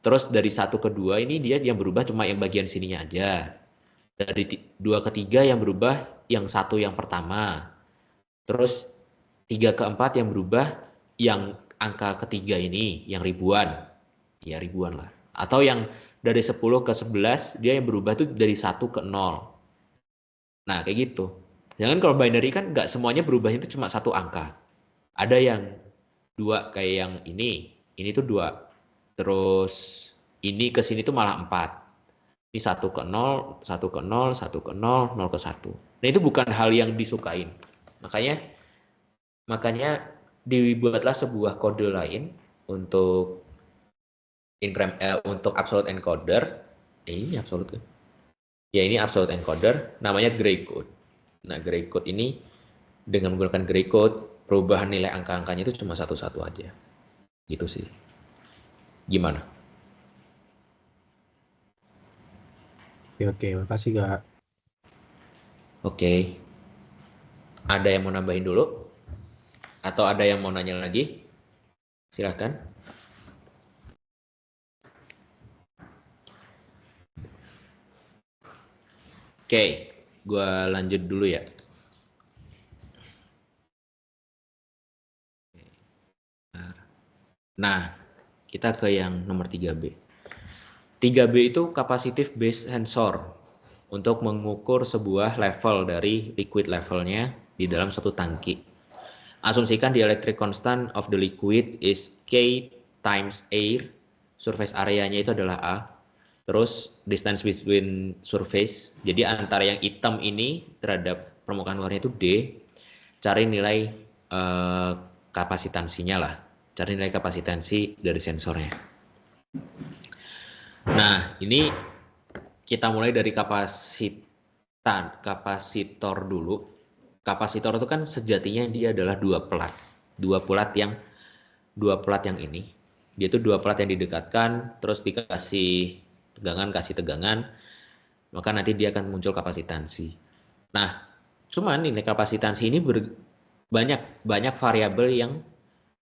Terus dari 1 ke 2 ini dia yang berubah cuma yang bagian sininya aja. Dari 2 ke 3 yang berubah yang 1 yang pertama. Terus 3 ke 4 yang berubah yang angka ketiga ini, yang ribuan. Ya ribuan lah. Atau yang dari 10 ke 11 dia yang berubah tuh dari 1 ke 0. Nah kayak gitu. Jangan kalau binary kan nggak semuanya berubahnya itu cuma satu angka. Ada yang 2 kayak yang ini tuh 2. Terus ini ke sini tuh malah 4. Ini 1 ke 0, 1 ke 0, 1 ke 0, 0 ke 1. Nah itu bukan hal yang disukain. Makanya dibuatlah sebuah kode lain untuk untuk absolute encoder. Ini absolute kan? Ya ini absolute encoder, namanya gray code. Nah gray code ini dengan menggunakan gray code, perubahan nilai angka-angkanya itu cuma satu-satu aja. Gitu sih. Gimana? Oke, makasih Kak. Oke. Ada yang mau nambahin dulu? Atau ada yang mau nanya lagi? Silahkan. Oke, gue lanjut dulu ya. Nah, kita ke yang nomor 3B. 3B itu capacitive based sensor untuk mengukur sebuah level dari liquid levelnya di dalam suatu tangki. Asumsikan the electric constant of the liquid is K times air, surface area-nya itu adalah A, terus distance between surface, jadi antara yang hitam ini terhadap permukaan luarnya itu D, cari nilai kapasitansinya lah, cari nilai kapasitansi dari sensornya. Nah, ini kita mulai dari kapasitor dulu. Kapasitor itu kan sejatinya dia adalah dua pelat yang ini. Dia itu dua pelat yang didekatkan, terus dikasih tegangan, maka nanti dia akan muncul kapasitansi. Nah, cuman ini kapasitansi ini banyak variabel yang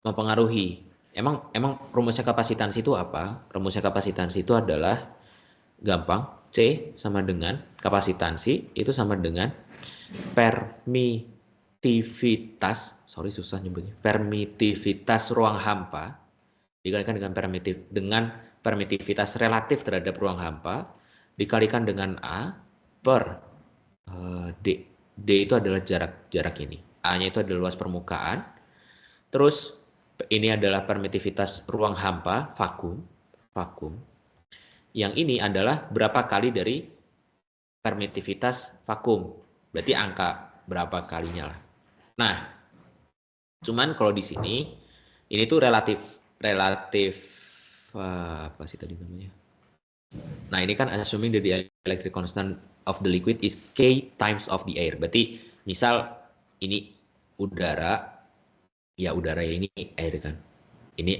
mempengaruhi. Emang rumusnya kapasitansi itu apa? Rumusnya kapasitansi itu adalah gampang, C sama dengan kapasitansi itu sama dengan permitivitas ruang hampa dikalikan dengan permitivitas relatif terhadap ruang hampa dikalikan dengan A per D. D itu adalah jarak ini. A-nya itu adalah luas permukaan. Terus ini adalah permitivitas ruang hampa vakum. Yang ini adalah berapa kali dari permitivitas vakum. Berarti angka berapa kalinya lah. Nah, cuman kalau di sini ini tuh relatif apa sih tadi namanya? Nah, ini kan assuming that the electric constant of the liquid is K times of the air. Berarti misal ini udara, ya udara ini air kan. Ini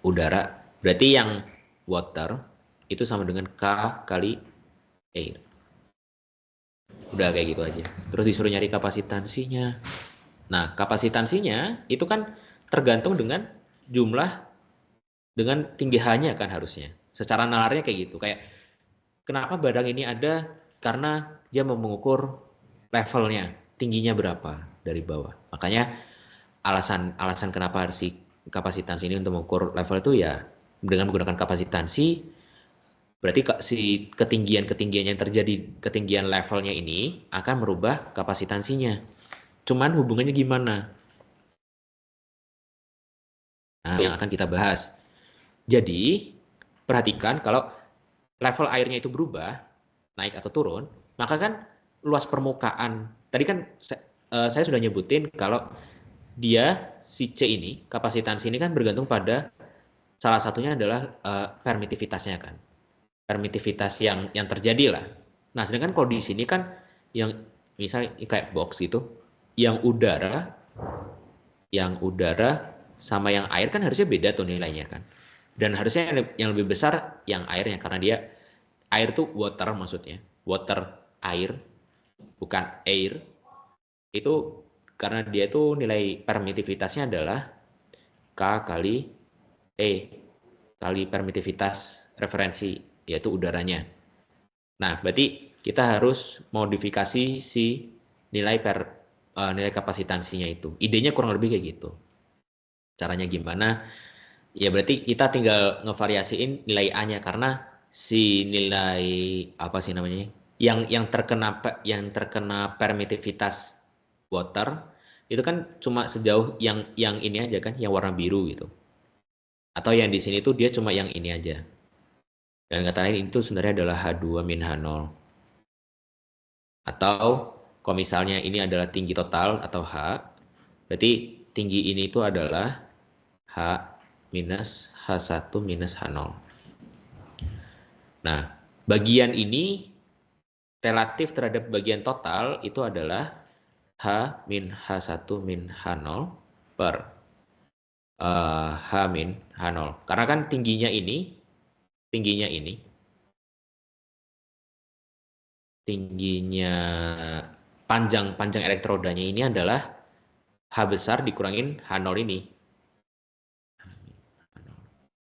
udara, berarti yang water itu sama dengan K kali air. Udah kayak gitu aja. Terus disuruh nyari kapasitansinya. Nah, kapasitansinya itu kan tergantung dengan jumlah, dengan tinggi H-nya kan harusnya. Secara nalarnya kayak gitu. Kayak kenapa barang ini ada? Karena dia mau mengukur levelnya, tingginya berapa dari bawah. Makanya alasan kenapa si kapasitansi ini untuk mengukur level itu ya dengan menggunakan kapasitansi, berarti si ketinggian yang terjadi, ketinggian levelnya ini akan merubah kapasitansinya. Cuman hubungannya gimana? Nah, yang akan kita bahas. Jadi, perhatikan kalau level airnya itu berubah, naik atau turun, maka kan luas permukaan. Tadi kan saya sudah nyebutin kalau dia, si C ini, kapasitansi ini kan bergantung pada salah satunya adalah permitivitasnya kan. Permitivitas yang terjadi lah. Nah, sedangkan kalau di sini kan yang misalnya kayak box gitu, yang udara sama yang air kan harusnya beda tuh nilainya kan. Dan harusnya yang lebih besar yang airnya, karena dia air tuh water maksudnya. Water, air, bukan air. Itu karena dia tuh nilai permitivitasnya adalah K kali E kali permitivitas referensi, yaitu udaranya. Nah, berarti kita harus modifikasi si nilai kapasitansinya itu. Idenya kurang lebih kayak gitu. Caranya gimana? Ya berarti kita tinggal ngevariasiin nilai A-nya, karena si nilai apa sih namanya? Yang terkena permitivitas water itu kan cuma sejauh yang ini aja kan, yang warna biru gitu. Atau yang di sini tuh dia cuma yang ini aja. Dan kata lain itu sebenarnya adalah H2 min H0. Atau kalau misalnya ini adalah tinggi total atau H, berarti tinggi ini itu adalah H minus H1 minus H0. Nah, bagian ini relatif terhadap bagian total itu adalah H min H1 min H0 per H min H0. Karena kan tingginya panjang elektrodanya ini adalah H besar dikurangin H0 ini.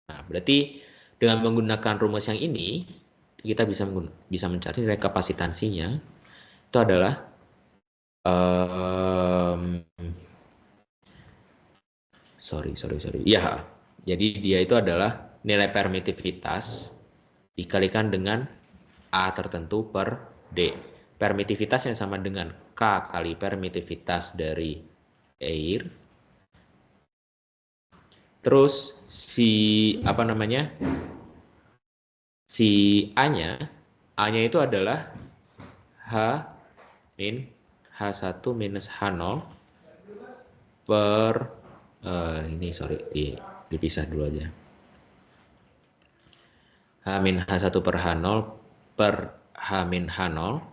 Nah, berarti dengan menggunakan rumus yang ini, kita bisa mencari nilai kapasitansinya. Itu adalah sorry. Ya, jadi dia itu adalah nilai permitivitas dikalikan dengan A tertentu per D. Permitivitasnya sama dengan K kali permitivitas dari air. Terus si A-nya itu adalah H min H1 minus H0 per dipisah dulu aja. H min H1 per H0 per H min H0.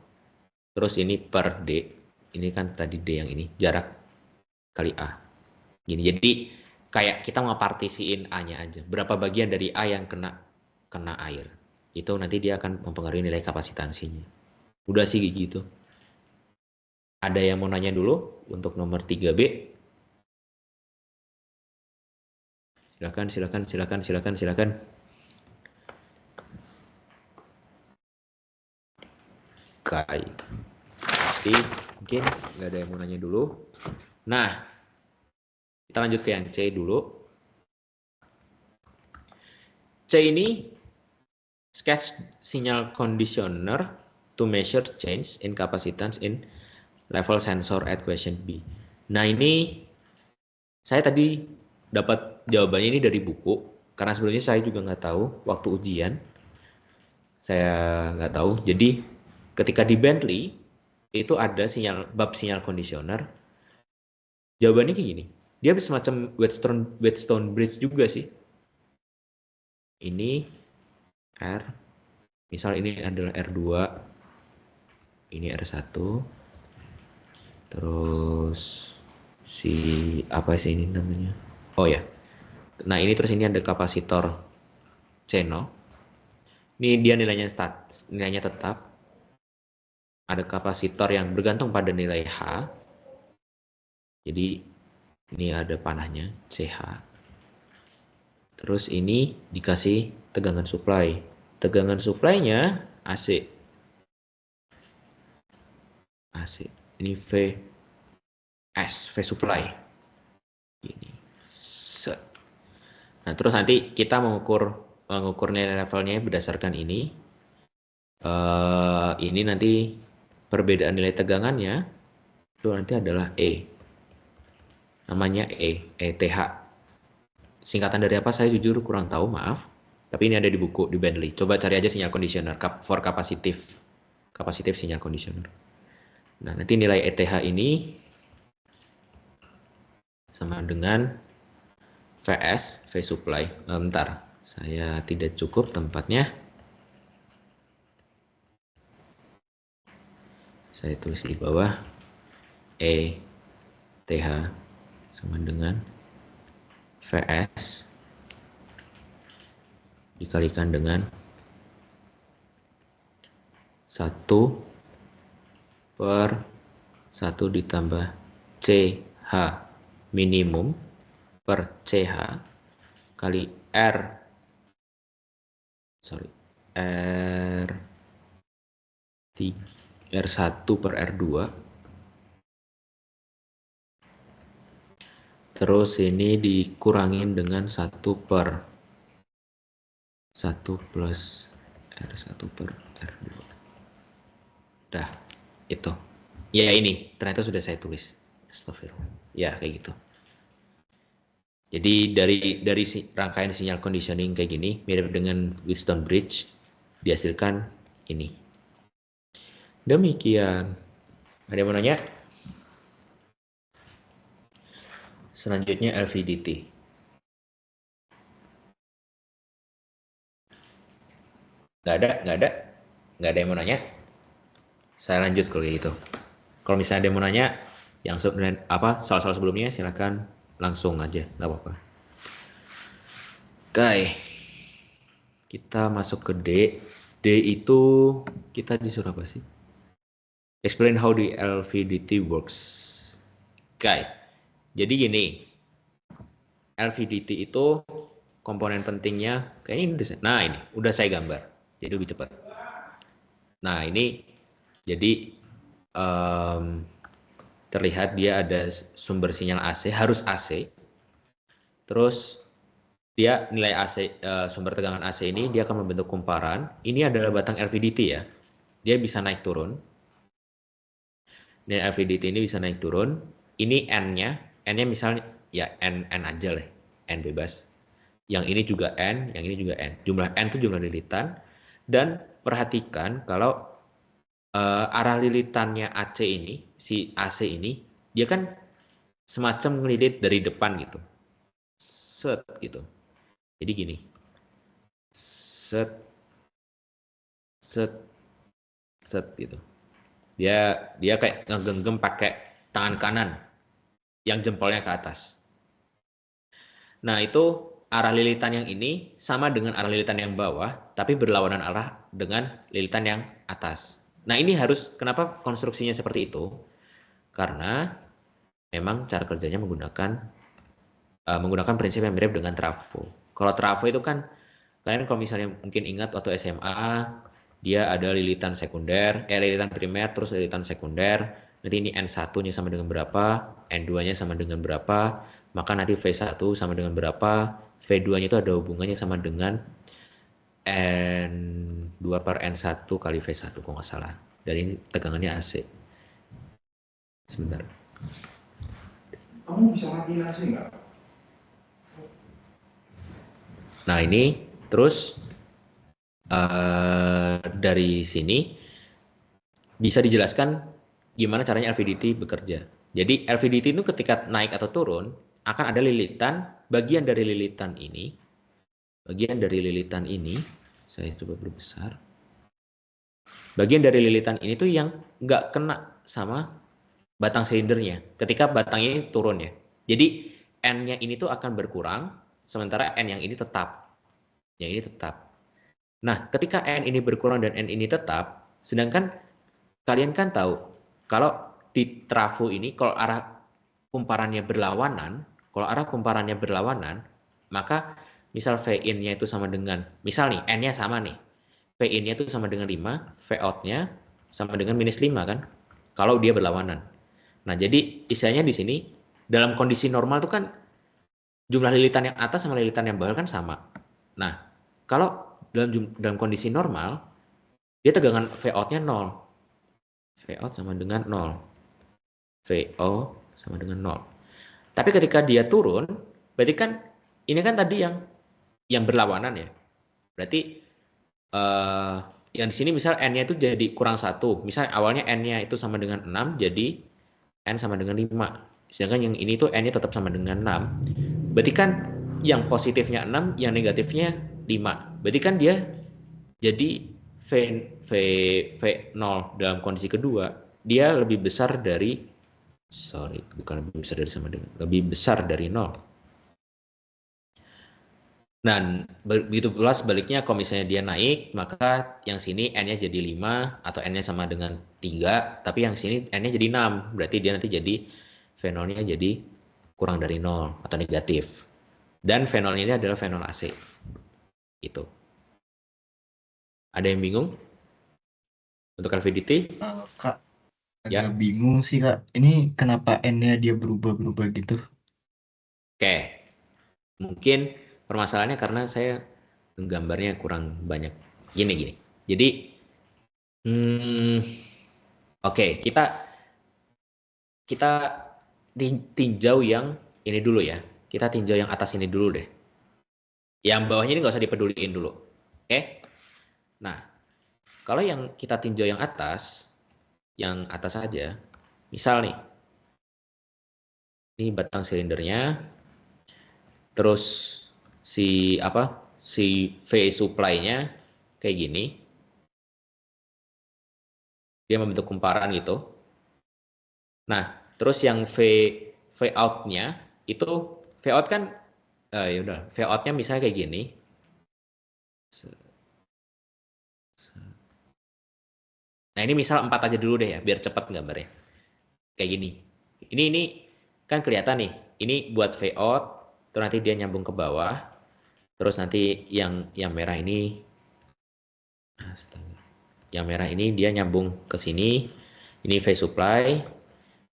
Terus ini per D. Ini kan tadi D yang ini, jarak kali A. Gini, jadi kayak kita mau partisiin A-nya aja. Berapa bagian dari A yang kena air. Itu nanti dia akan mempengaruhi nilai kapasitansinya. Udah sih gitu. Ada yang mau nanya dulu untuk nomor 3B? Silakan. Oke. Mungkin nggak ada yang mau nanya dulu. Nah, kita lanjut ke yang C dulu. C ini sketch signal conditioner to measure change in capacitance in level sensor at question B. Nah, ini saya tadi dapat jawabannya ini dari buku, karena sebelumnya saya juga nggak tahu waktu ujian. Saya nggak tahu. Jadi ketika di Bentley itu ada bab sinyal conditioner. Jawabannya kayak gini. Dia semacam Wheatstone bridge juga sih. Ini R, misal ini adalah R2, ini R1, terus apa sih ini namanya? Oh ya. Nah, ini terus ini ada kapasitor C0. Ini dia nilainya tetap. Ada kapasitor yang bergantung pada nilai H. Jadi ini ada panahnya CH. Terus ini dikasih tegangan supply. Tegangan supply-nya AC. AC. Ini V supply. Ini. Set. Nah, terus nanti kita mengukur nilai levelnya berdasarkan ini. Ini nanti perbedaan nilai tegangannya itu nanti adalah E. Namanya ETH. Singkatan dari apa saya jujur kurang tahu, maaf. Tapi ini ada di buku di Bentley. Coba cari aja sinyal conditioner for capacitive sinyal conditioner. Nah, nanti nilai ETH ini sama dengan VS, V supply. Bentar, saya tidak cukup tempatnya. Saya tulis di bawah ETH sama dengan VS dikalikan dengan 1/1 ditambah CH minimum per CH kali R1 per R2. Terus ini dikurangin dengan 1 plus R1 per R2. Dah, itu. Ya ini, ternyata sudah saya tulis. Astagfirullah. Ya, kayak gitu. Jadi dari rangkaian sinyal conditioning kayak gini, mirip dengan Wheatstone Bridge, dihasilkan ini. Demikian. Ada yang mau nanya? Selanjutnya LVDT. Nggak ada yang mau nanya. Saya lanjut kalau gitu. Kalau misalnya ada yang mau nanya, yang soal-soal sebelumnya silakan langsung aja, nggak apa-apa. Oke, kita masuk ke D. D itu kita disuruh apa sih? Explain how the LVDT works. Oke, jadi gini. LVDT itu komponen pentingnya kayaknya ini udah saya gambar, jadi lebih cepat. Nah ini jadi terlihat dia ada sumber sinyal AC, harus AC. Terus dia nilai AC, sumber tegangan AC ini dia akan membentuk kumparan. Ini adalah batang LVDT ya, dia bisa naik turun. Nilai LVDT ini bisa naik turun. Ini N-nya misalnya ya N aja lah, N bebas. Yang ini juga N, yang ini juga N. Jumlah N itu jumlah lilitan. Dan perhatikan kalau arah lilitannya AC ini, si AC ini, dia kan semacam ngelilit dari depan gitu. Set gitu. Jadi gini. Set gitu. Dia kayak ngegenggam pakai tangan kanan yang jempolnya ke atas. Nah, itu arah lilitan yang ini sama dengan arah lilitan yang bawah, tapi berlawanan arah dengan lilitan yang atas. Nah, ini kenapa konstruksinya seperti itu? Karena memang cara kerjanya menggunakan prinsip yang mirip dengan trafo. Kalau trafo itu kan, kalian kalau misalnya mungkin ingat waktu SMA, dia ada lilitan primer, terus lilitan sekunder. Nanti ini N1-nya sama dengan berapa, N2-nya sama dengan berapa, maka nanti V1 sama dengan berapa, V2-nya itu ada hubungannya sama dengan N2 per N1 kali V1, kalau nggak salah. Dan ini tegangannya AC. Sebentar. Kamu bisa matiin AC nggak? Nah ini, terus dari sini bisa dijelaskan gimana caranya LVDT bekerja. Jadi LVDT itu ketika naik atau turun, akan ada lilitan, bagian dari lilitan ini, saya coba perbesar. Bagian dari lilitan ini tuh yang nggak kena sama batang silindernya, ketika batangnya ini turun ya. Jadi N-nya ini tuh akan berkurang, sementara N yang ini tetap. Yang ini tetap. Nah, ketika N ini berkurang dan N ini tetap, sedangkan kalian kan tahu, kalau di trafo ini, kalau arah kumparannya berlawanan, maka misal V-in-nya itu sama dengan, misal nih, N-nya sama nih, V-in-nya itu sama dengan 5, V-out-nya sama dengan -5 kan, kalau dia berlawanan. Nah, jadi istilahnya di sini, dalam kondisi normal itu kan, jumlah lilitan yang atas sama lilitan yang bawah kan sama. Nah, kalau dalam kondisi normal, dia tegangan V-out-nya 0. V-out sama dengan 0. VO sama dengan 0. Tapi ketika dia turun, berarti kan ini kan tadi yang berlawanan ya. Berarti yang di sini misal N-nya itu jadi kurang 1. Misal awalnya N-nya itu sama dengan 6, jadi N sama dengan 5. Sedangkan yang ini tuh N-nya tetap sama dengan 6. Berarti kan yang positifnya 6, yang negatifnya 5. Berarti kan dia jadi V0 dalam kondisi kedua, dia lebih besar dari, bukan lebih besar dari sama dengan, lebih besar dari 0. Dan begitu pula sebaliknya, kalau misalnya dia naik, maka yang sini N-nya jadi 5 atau N-nya sama dengan 3, tapi yang sini N-nya jadi 6. Berarti dia nanti jadi V0-nya jadi kurang dari 0 atau negatif. Dan V0 ini adalah V0 AC. Itu. Ada yang bingung? Untuk LVDT? Kak, Ya. agak bingung sih Kak. Ini kenapa N-nya dia berubah-berubah gitu? Oke. Mungkin permasalahannya karena saya gambarnya kurang banyak. Gini. Jadi, oke, kita tinjau yang ini dulu ya. Kita tinjau yang atas ini dulu deh. Yang bawahnya ini nggak usah dipeduliin dulu. Oke? Nah, kalau yang kita tinjau yang atas saja, misal nih, ini batang silindernya, terus si V supply-nya kayak gini, dia membentuk kumparan gitu. Nah, terus yang V out-nya itu, V out kan ya udah, V out-nya misalnya kayak gini. Nah, ini misal 4 aja dulu deh ya, biar cepat gambarnya. Kayak gini. Ini kan kelihatan nih. Ini buat V out, terus nanti dia nyambung ke bawah. Terus nanti yang merah ini, yang merah ini dia nyambung ke sini. Ini V supply.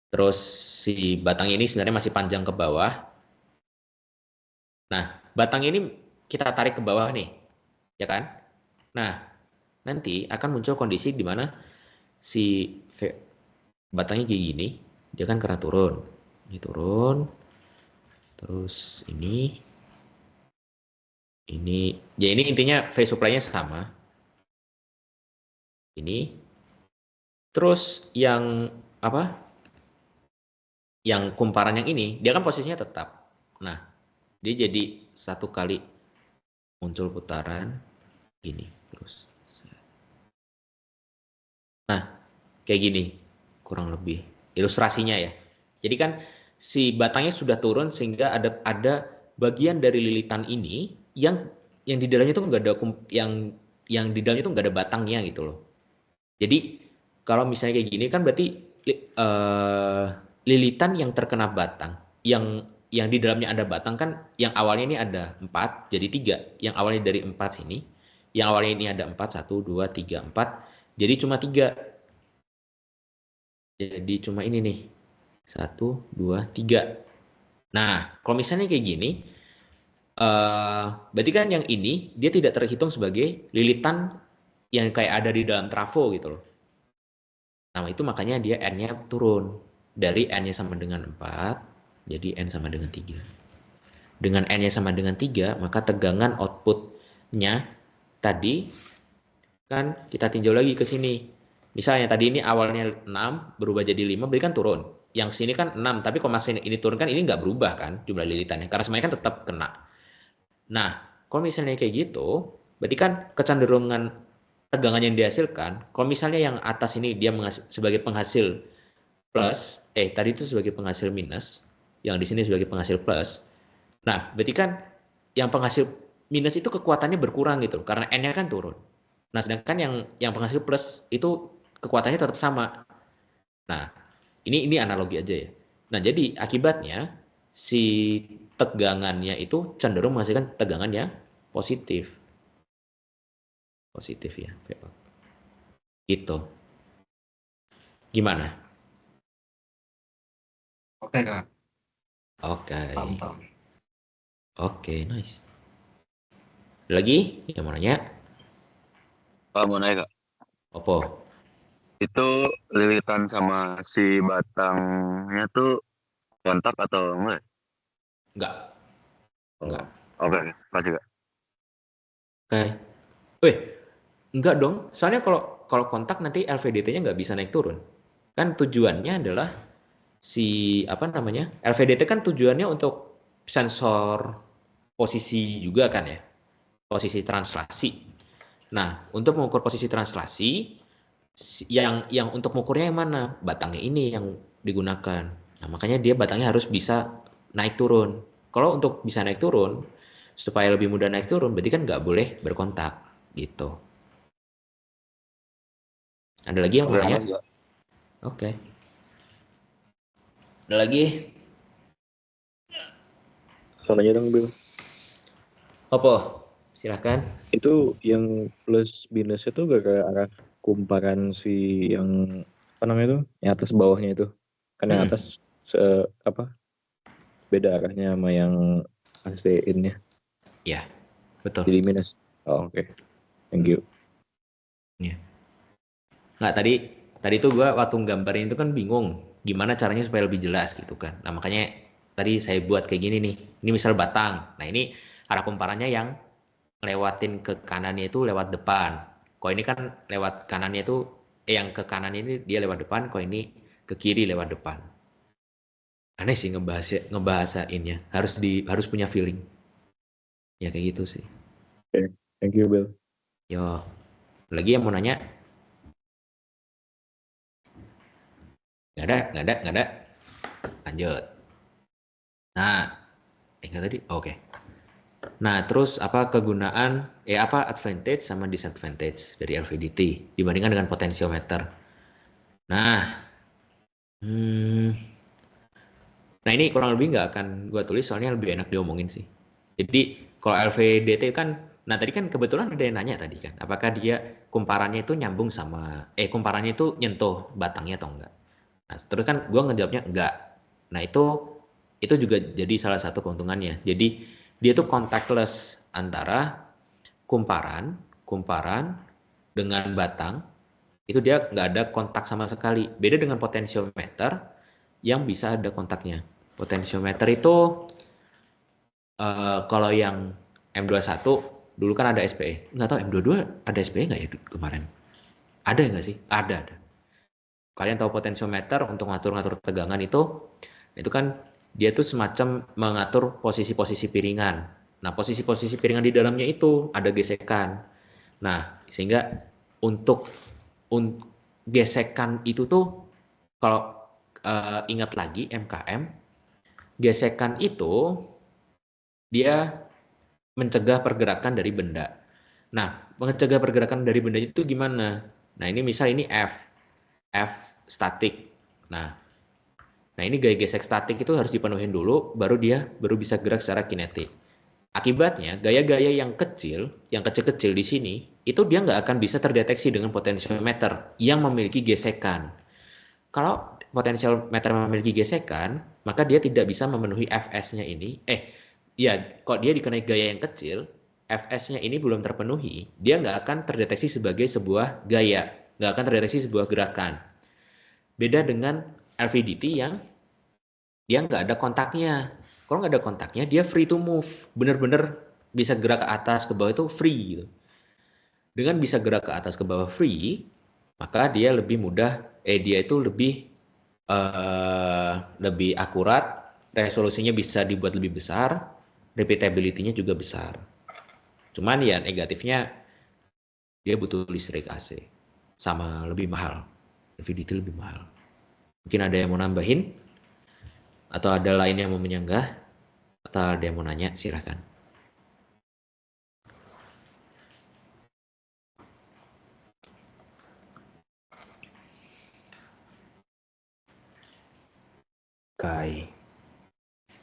Terus si batang ini sebenarnya masih panjang ke bawah. Nah, batang ini kita tarik ke bawah nih, ya kan? Nah, nanti akan muncul kondisi di mana si batangnya kayak gini, dia kan karena turun. Ini turun. Terus ini ya ini intinya V supply-nya sama. Ini. Terus yang yang kumparan yang ini, dia kan posisinya tetap. Nah, dia jadi satu kali muncul putaran gini terus. Nah, kayak gini kurang lebih ilustrasinya ya. Jadi kan si batangnya sudah turun sehingga ada bagian dari lilitan ini yang di dalamnya itu nggak ada yang di dalamnya itu nggak ada batangnya gitu loh. Jadi kalau misalnya kayak gini kan berarti lilitan yang terkena batang, yang di dalamnya ada batang kan, yang awalnya ini ada 4 jadi 3, yang awalnya dari 4 sini, yang awalnya ini ada 4, 1, 2, 3, 4, jadi cuma 3. Jadi cuma ini nih, 1, 2, 3. Nah, kalau misalnya kayak gini, berarti kan yang ini dia tidak terhitung sebagai lilitan yang kayak ada di dalam trafo gitu loh. Nah, itu makanya dia N-nya turun. Dari N-nya sama dengan 4, jadi N sama dengan 3. Dengan N-nya sama dengan 3, maka tegangan output-nya tadi, kan kita tinjau lagi ke sini. Misalnya tadi ini awalnya 6, berubah jadi 5, berarti kan turun. Yang sini kan 6, tapi kalau masih ini turun kan ini nggak berubah kan jumlah lilitannya. Karena semuanya kan tetap kena. Nah, kalau misalnya kayak gitu, berarti kan kecenderungan tegangan yang dihasilkan, kalau misalnya yang atas ini dia sebagai penghasil plus, tadi itu sebagai penghasil minus, yang di sini sebagai penghasil plus. Nah, berarti kan yang penghasil minus itu kekuatannya berkurang gitu karena N-nya kan turun. Nah, sedangkan yang penghasil plus itu kekuatannya tetap sama. Nah, ini analogi aja ya. Nah, jadi akibatnya si tegangannya itu cenderung menghasilkan tegangan yang positif. Positif ya. Gitu. Gimana? Oke Kak, Oke. paham. Oke, nice. Lagi yang mau nanya? Mau nanya Kak, Oppo. itu lilitan sama si batangnya tuh kontak atau enggak? Enggak. Enggak. Oke, kasih Kak. Oke. Weh, enggak dong. Soalnya kalau kontak nanti LVDT-nya nggak bisa naik turun. Kan tujuannya adalah si apa namanya? LVDT kan tujuannya untuk sensor posisi juga kan ya. Posisi translasi. Nah, untuk mengukur posisi translasi yang untuk mengukurnya yang mana? Batangnya ini yang digunakan. Nah, makanya dia batangnya harus bisa naik turun. Kalau untuk bisa naik turun, supaya lebih mudah naik turun, berarti kan nggak boleh berkontak gitu. Ada lagi yang mau Oke, nanya? makasih Kak. Oke. Ada lagi? Mau nanya dong, Bill. Apa? Silahkan. Itu yang plus minusnya tuh gak ke arah kumparan si yang apa namanya tuh? Yang atas bawahnya itu. Kan yang atas beda arahnya sama yang AC-in-nya. Ya, betul. Jadi minus. Oh, oke. Thank you. Nggak, tadi tuh gue waktu nggambarin itu kan bingung gimana caranya supaya lebih jelas gitu kan. Nah, makanya tadi saya buat kayak gini nih. Ini misal batang. Nah, ini arah kumparannya yang lewatin ke kanannya itu lewat depan. Kalau ini kan lewat kanannya itu yang ke kanan ini dia lewat depan, kalau ini ke kiri lewat depan. Aneh sih ngebahasainnya. Harus punya feeling. Ya kayak gitu sih. Oke. Thank you, Bill. Yo. Lagi yang mau nanya? Nggak ada. Lanjut. Nah, enggak tadi? Oke. Nah, terus apa kegunaan, apa advantage sama disadvantage dari LVDT dibandingkan dengan potensiometer? Nah, nah ini kurang lebih nggak akan gue tulis soalnya lebih enak diomongin sih. Jadi kalau LVDT kan, nah tadi kan kebetulan ada yang nanya tadi kan, apakah dia kumparannya itu nyambung sama, kumparannya itu nyentuh batangnya atau enggak? Nah, terus kan gue ngejawabnya enggak. Nah, itu juga jadi salah satu keuntungannya. Jadi dia tuh contactless antara kumparan dengan batang, itu dia nggak ada kontak sama sekali. Beda dengan potensiometer yang bisa ada kontaknya. Potensiometer itu kalau yang M21 dulu kan ada SPE. Nggak tahu M22 ada SPE nggak ya kemarin? Ada nggak sih? Ada. Kalian tahu potensiometer untuk ngatur-ngatur tegangan itu kan dia tuh semacam mengatur posisi-posisi piringan. Nah, posisi-posisi piringan di dalamnya itu ada gesekan. Nah, sehingga untuk gesekan itu tuh kalau ingat lagi MKM, gesekan itu dia mencegah pergerakan dari benda. Nah, mencegah pergerakan dari benda itu gimana? Nah, ini misal ini F statik. Nah, ini gaya gesek statik itu harus dipenuhin dulu, baru bisa gerak secara kinetik. Akibatnya, gaya-gaya yang kecil-kecil di sini, itu dia nggak akan bisa terdeteksi dengan potensiometer yang memiliki gesekan. Kalau potensiometer memiliki gesekan, maka dia tidak bisa memenuhi Fs-nya ini. Kalau dia dikenai gaya yang kecil, Fs-nya ini belum terpenuhi, dia nggak akan terdeteksi sebagai sebuah gaya, nggak akan terdeteksi sebuah gerakan. Beda dengan LVDT yang dia nggak ada kontaknya. Kalau nggak ada kontaknya, dia free to move. Bener-bener bisa gerak ke atas, ke bawah itu free. Gitu. Dengan bisa gerak ke atas, ke bawah free, maka dia lebih mudah, dia itu lebih akurat, resolusinya bisa dibuat lebih besar, repeatability-nya juga besar. Cuman ya negatifnya, dia butuh listrik AC. Sama lebih mahal. LVDT lebih mahal. Mungkin ada yang mau nambahin? Atau ada lain yang mau menyanggah? Atau ada yang mau nanya? Silahkan. Kai.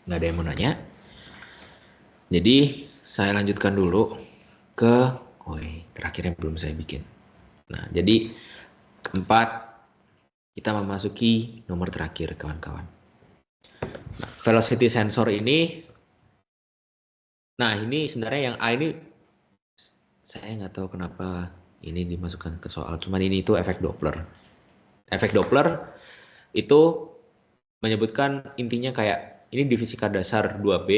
Nggak ada yang mau nanya. Jadi saya lanjutkan dulu ke terakhirnya belum saya bikin. Nah, jadi keempat kita memasuki nomor terakhir kawan-kawan. Nah, velocity sensor ini, nah ini sebenarnya yang A ini saya nggak tahu kenapa ini dimasukkan ke soal, cuman ini itu efek Doppler. Efek Doppler itu menyebutkan intinya kayak ini di fisika dasar 2B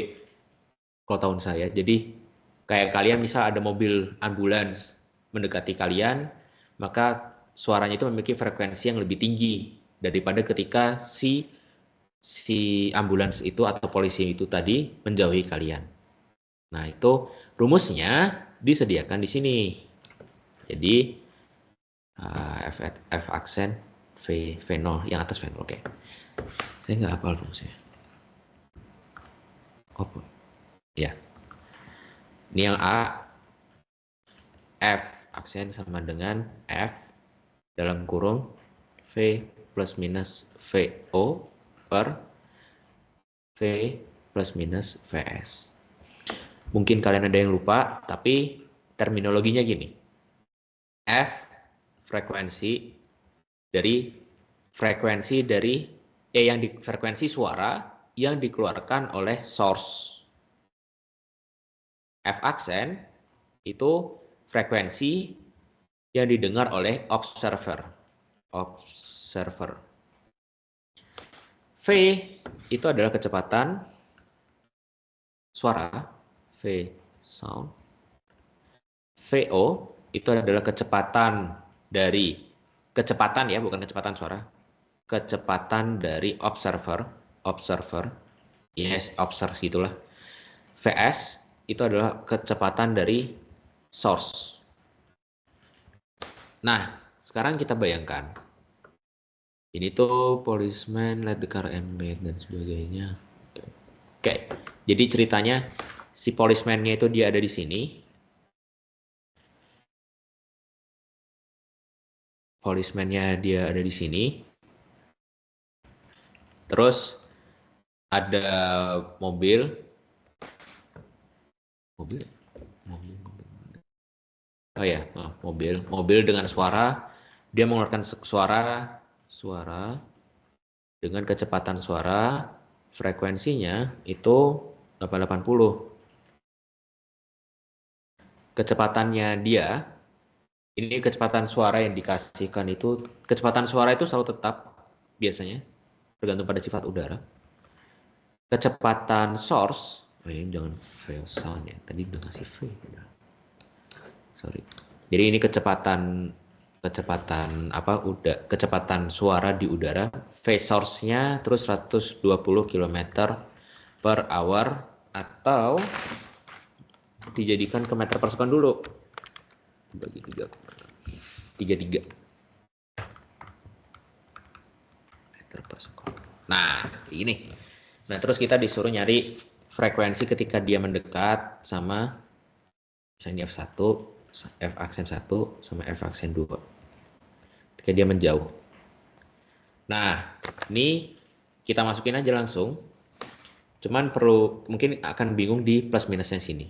kalau tahun saya. Jadi kayak kalian misal ada mobil ambulans mendekati kalian, maka suaranya itu memiliki frekuensi yang lebih tinggi daripada ketika si ambulans itu atau polisi itu tadi menjauhi kalian. Nah, itu rumusnya disediakan di sini. Jadi F aksen V0 yang atas V0. Oke. Saya nggak hafal rumusnya. Apa? Ya. Ini yang A, F aksen sama dengan F dalam kurung V plus minus VO per V plus minus VS. Mungkin kalian ada yang lupa, tapi terminologinya gini. F frekuensi dari frekuensi suara yang dikeluarkan oleh source. F aksen itu frekuensi yang didengar oleh observer. V itu adalah kecepatan suara, V sound. VO itu adalah kecepatan ya, bukan kecepatan suara. Kecepatan dari observer. Yes, observe gitulah. VS itu adalah kecepatan dari source. Nah, sekarang kita bayangkan. Ini tuh policeman, let the car embed, dan sebagainya. Oke. Jadi ceritanya si policeman-nya itu dia ada di sini. Policeman-nya dia ada di sini. Terus ada mobil. Oh ya, mobil dengan suara, dia mengeluarkan suara dengan kecepatan suara, frekuensinya itu 880. Kecepatannya dia, ini kecepatan suara yang dikasihkan itu, kecepatan suara itu selalu tetap biasanya, tergantung pada sifat udara. Kecepatan source, ini jangan fail sound ya, tadi udah ngasih V. Sorry. Jadi ini kecepatan suara di udara, phase source-nya terus 120 km per hour atau dijadikan ke meter per second dulu. Bagi 33 meter per second. Nah, ini. Nah, terus kita disuruh nyari frekuensi ketika dia mendekat sama misalnya F1, F aksen 1 sama F aksen 2. Ketika dia menjauh. Nah, ini kita masukin aja langsung. Cuman mungkin akan bingung di plus minusnya sini.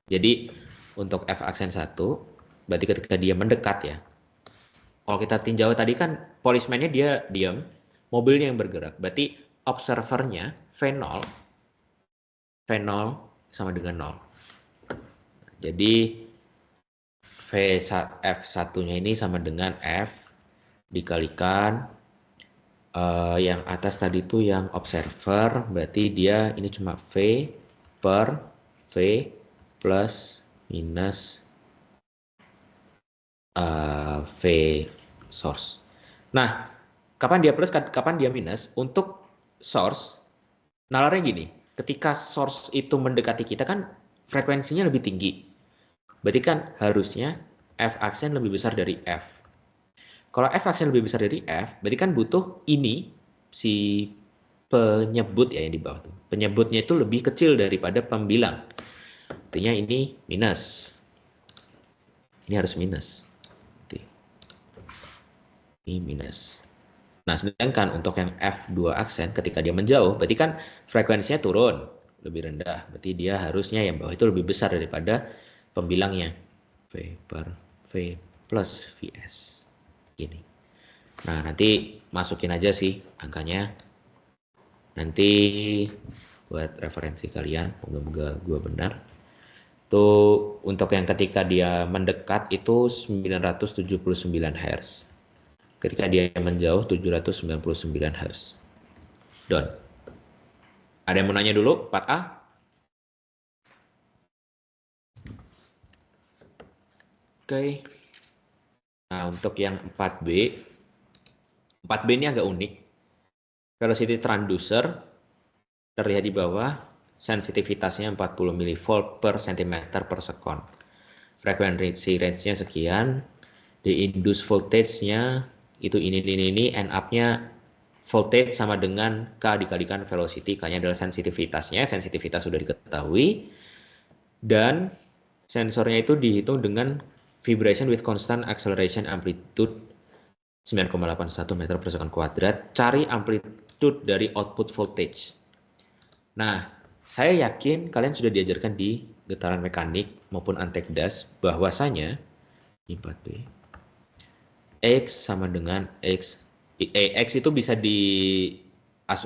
Jadi untuk F aksen 1, berarti ketika dia mendekat ya. Kalau kita tinjau tadi kan policeman-nya dia diam, mobilnya yang bergerak. Berarti observernya V0 sama dengan 0. Jadi F1-nya ini sama dengan F dikalikan yang atas tadi itu yang observer, berarti dia ini cuma V per V plus minus V source. Nah, kapan dia plus, kapan dia minus? Untuk source, nalarnya gini, ketika source itu mendekati kita kan frekuensinya lebih tinggi. Berarti kan harusnya F aksen lebih besar dari F. Kalau F aksen lebih besar dari F, berarti kan butuh ini, si penyebut ya yang di bawah. Penyebutnya itu lebih kecil daripada pembilang. Artinya ini minus. Ini harus minus. Ini minus. Nah, sedangkan untuk yang F2 aksen ketika dia menjauh, berarti kan frekuensinya turun, lebih rendah. Berarti dia harusnya yang bawah itu lebih besar daripada pembilangnya. V per V plus Vs. Ini. Nah, nanti masukin aja sih angkanya. Nanti buat referensi kalian, moga-moga gue benar. Tuh untuk yang ketika dia mendekat itu 979 Hz. Ketika dia menjauh 799 Hz. Done. Ada yang mau nanya dulu? 4A? Oke. Nah, untuk yang 4B. 4B ini agak unik. Velocity transducer terlihat di bawah. Sensitivitasnya 40 mV per cm per sekon. Frekuensi range-nya sekian. Di induce voltage-nya itu ini, end up-nya voltage sama dengan K dikalikan velocity. K-nya adalah sensitivitasnya, sensitivitas sudah diketahui. Dan sensornya itu dihitung dengan vibration with constant acceleration amplitude 9,81 meter per second kuadrat. Cari amplitude dari output voltage. Nah, saya yakin kalian sudah diajarkan di getaran mekanik maupun Antekdas bahwasanya 4B X sama dengan X. X itu bisa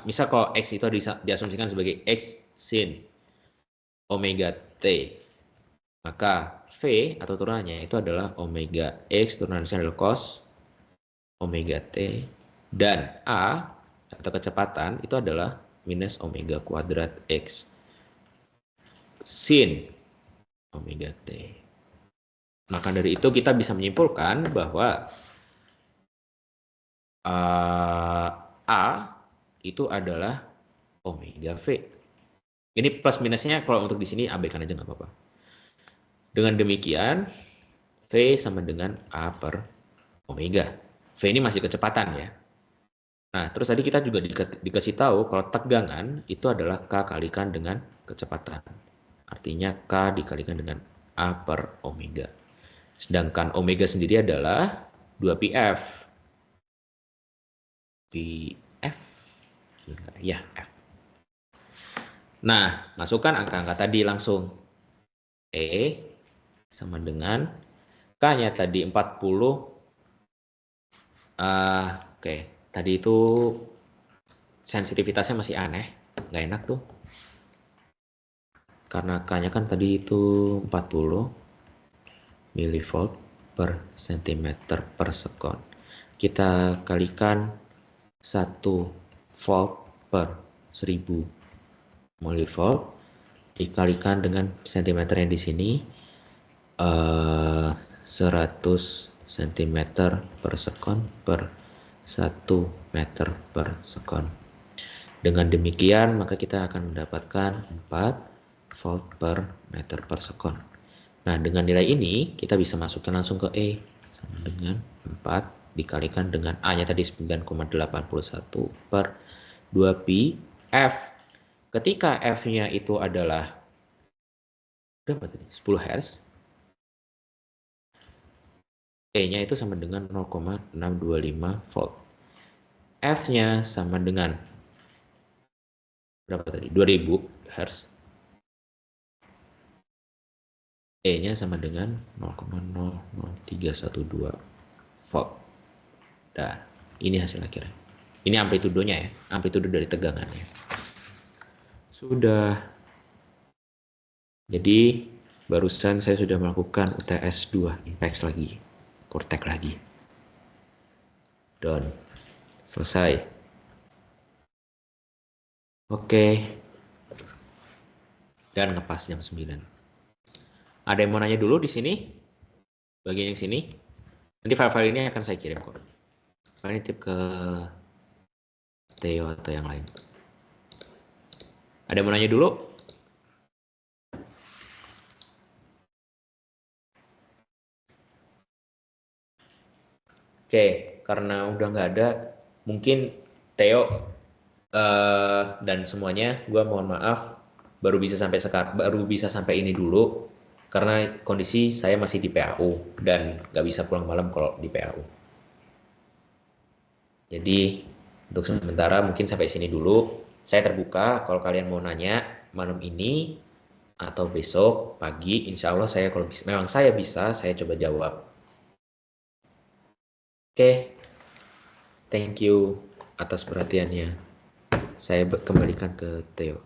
misal kalau X itu diasumsikan sebagai X sin omega T. Maka V atau turunannya itu adalah omega X, turunannya adalah cos omega T. Dan A atau kecepatan itu adalah minus omega kuadrat X sin omega T. Maka dari itu kita bisa menyimpulkan bahwa A itu adalah omega V. Ini plus minusnya kalau untuk di sini abaikan aja nggak apa-apa. Dengan demikian, V sama dengan A per omega. V ini masih kecepatan ya. Nah, terus tadi kita juga dikasih tahu kalau tegangan itu adalah K kalikan dengan kecepatan. Artinya K dikalikan dengan A per omega. Sedangkan omega sendiri adalah 2πf. PF ya F. Nah, masukkan angka-angka tadi langsung. E sama dengan K-nya tadi 40. Oke, tadi itu sensitivitasnya masih aneh, nggak enak tuh. Karena K-nya kan tadi itu 40 mV per cm per sekon. Kita kalikan 1 volt per 1000 mV dikalikan dengan cm yang di sini 100 cm per sekon per 1 meter per sekon. Dengan demikian maka kita akan mendapatkan 4 volt per meter per sekon. Nah, dengan nilai ini kita bisa masukkan langsung ke E sama dengan 4 dikalikan dengan A-nya tadi 9,81 per 2pi F. Ketika F-nya itu adalah berapa tadi? 10 Hz. E-nya itu sama dengan 0,625 volt. F-nya sama dengan berapa tadi? 2000 Hz. E-nya sama dengan 0,00312 volt. Nah, ini hasil akhirnya. Ini amplitudonya ya, amplitudo dari tegangannya. Sudah. Jadi, barusan saya sudah melakukan UTS 2, IPEX lagi, Kortek lagi. Done. Selesai. Oke. Dan ngepas jam 9. Ada yang mau nanya dulu di sini? Bagian yang sini? Nanti file-file ini akan saya kirim kok. Ini tip ke Theo atau yang lain. Ada yang mau nanya dulu? Oke, karena udah nggak ada, mungkin Theo dan semuanya, gue mohon maaf baru bisa sampai ini dulu karena kondisi saya masih di PAU dan nggak bisa pulang malam kalau di PAU. Jadi untuk sementara mungkin sampai sini dulu. Saya terbuka kalau kalian mau nanya malam ini atau besok pagi, insya Allah saya kalau memang saya bisa, saya coba jawab. Oke, thank you atas perhatiannya. Saya kembalikan ke Theo.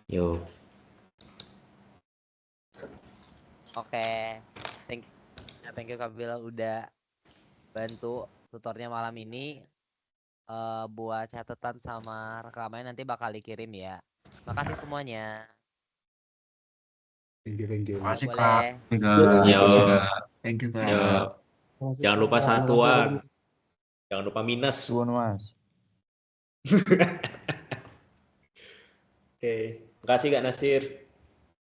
Yo. Oke, thank you Kak Bilal udah bantu tutornya malam ini. Buat catatan sama rekamannya nanti bakal dikirim ya. Makasih semuanya. Thank you. Makasih Kak. Boleh. Yo. Thank you Kak. Yo. Jangan lupa satuan. Jangan lupa minus. Suwun Mas. Oke, makasih Kak Nasir.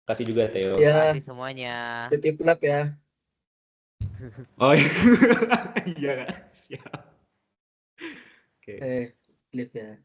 Makasih juga Theo. Ya, Makasih semuanya. titip lab ya. Oh iya Kak, siap. Oke. Live ya.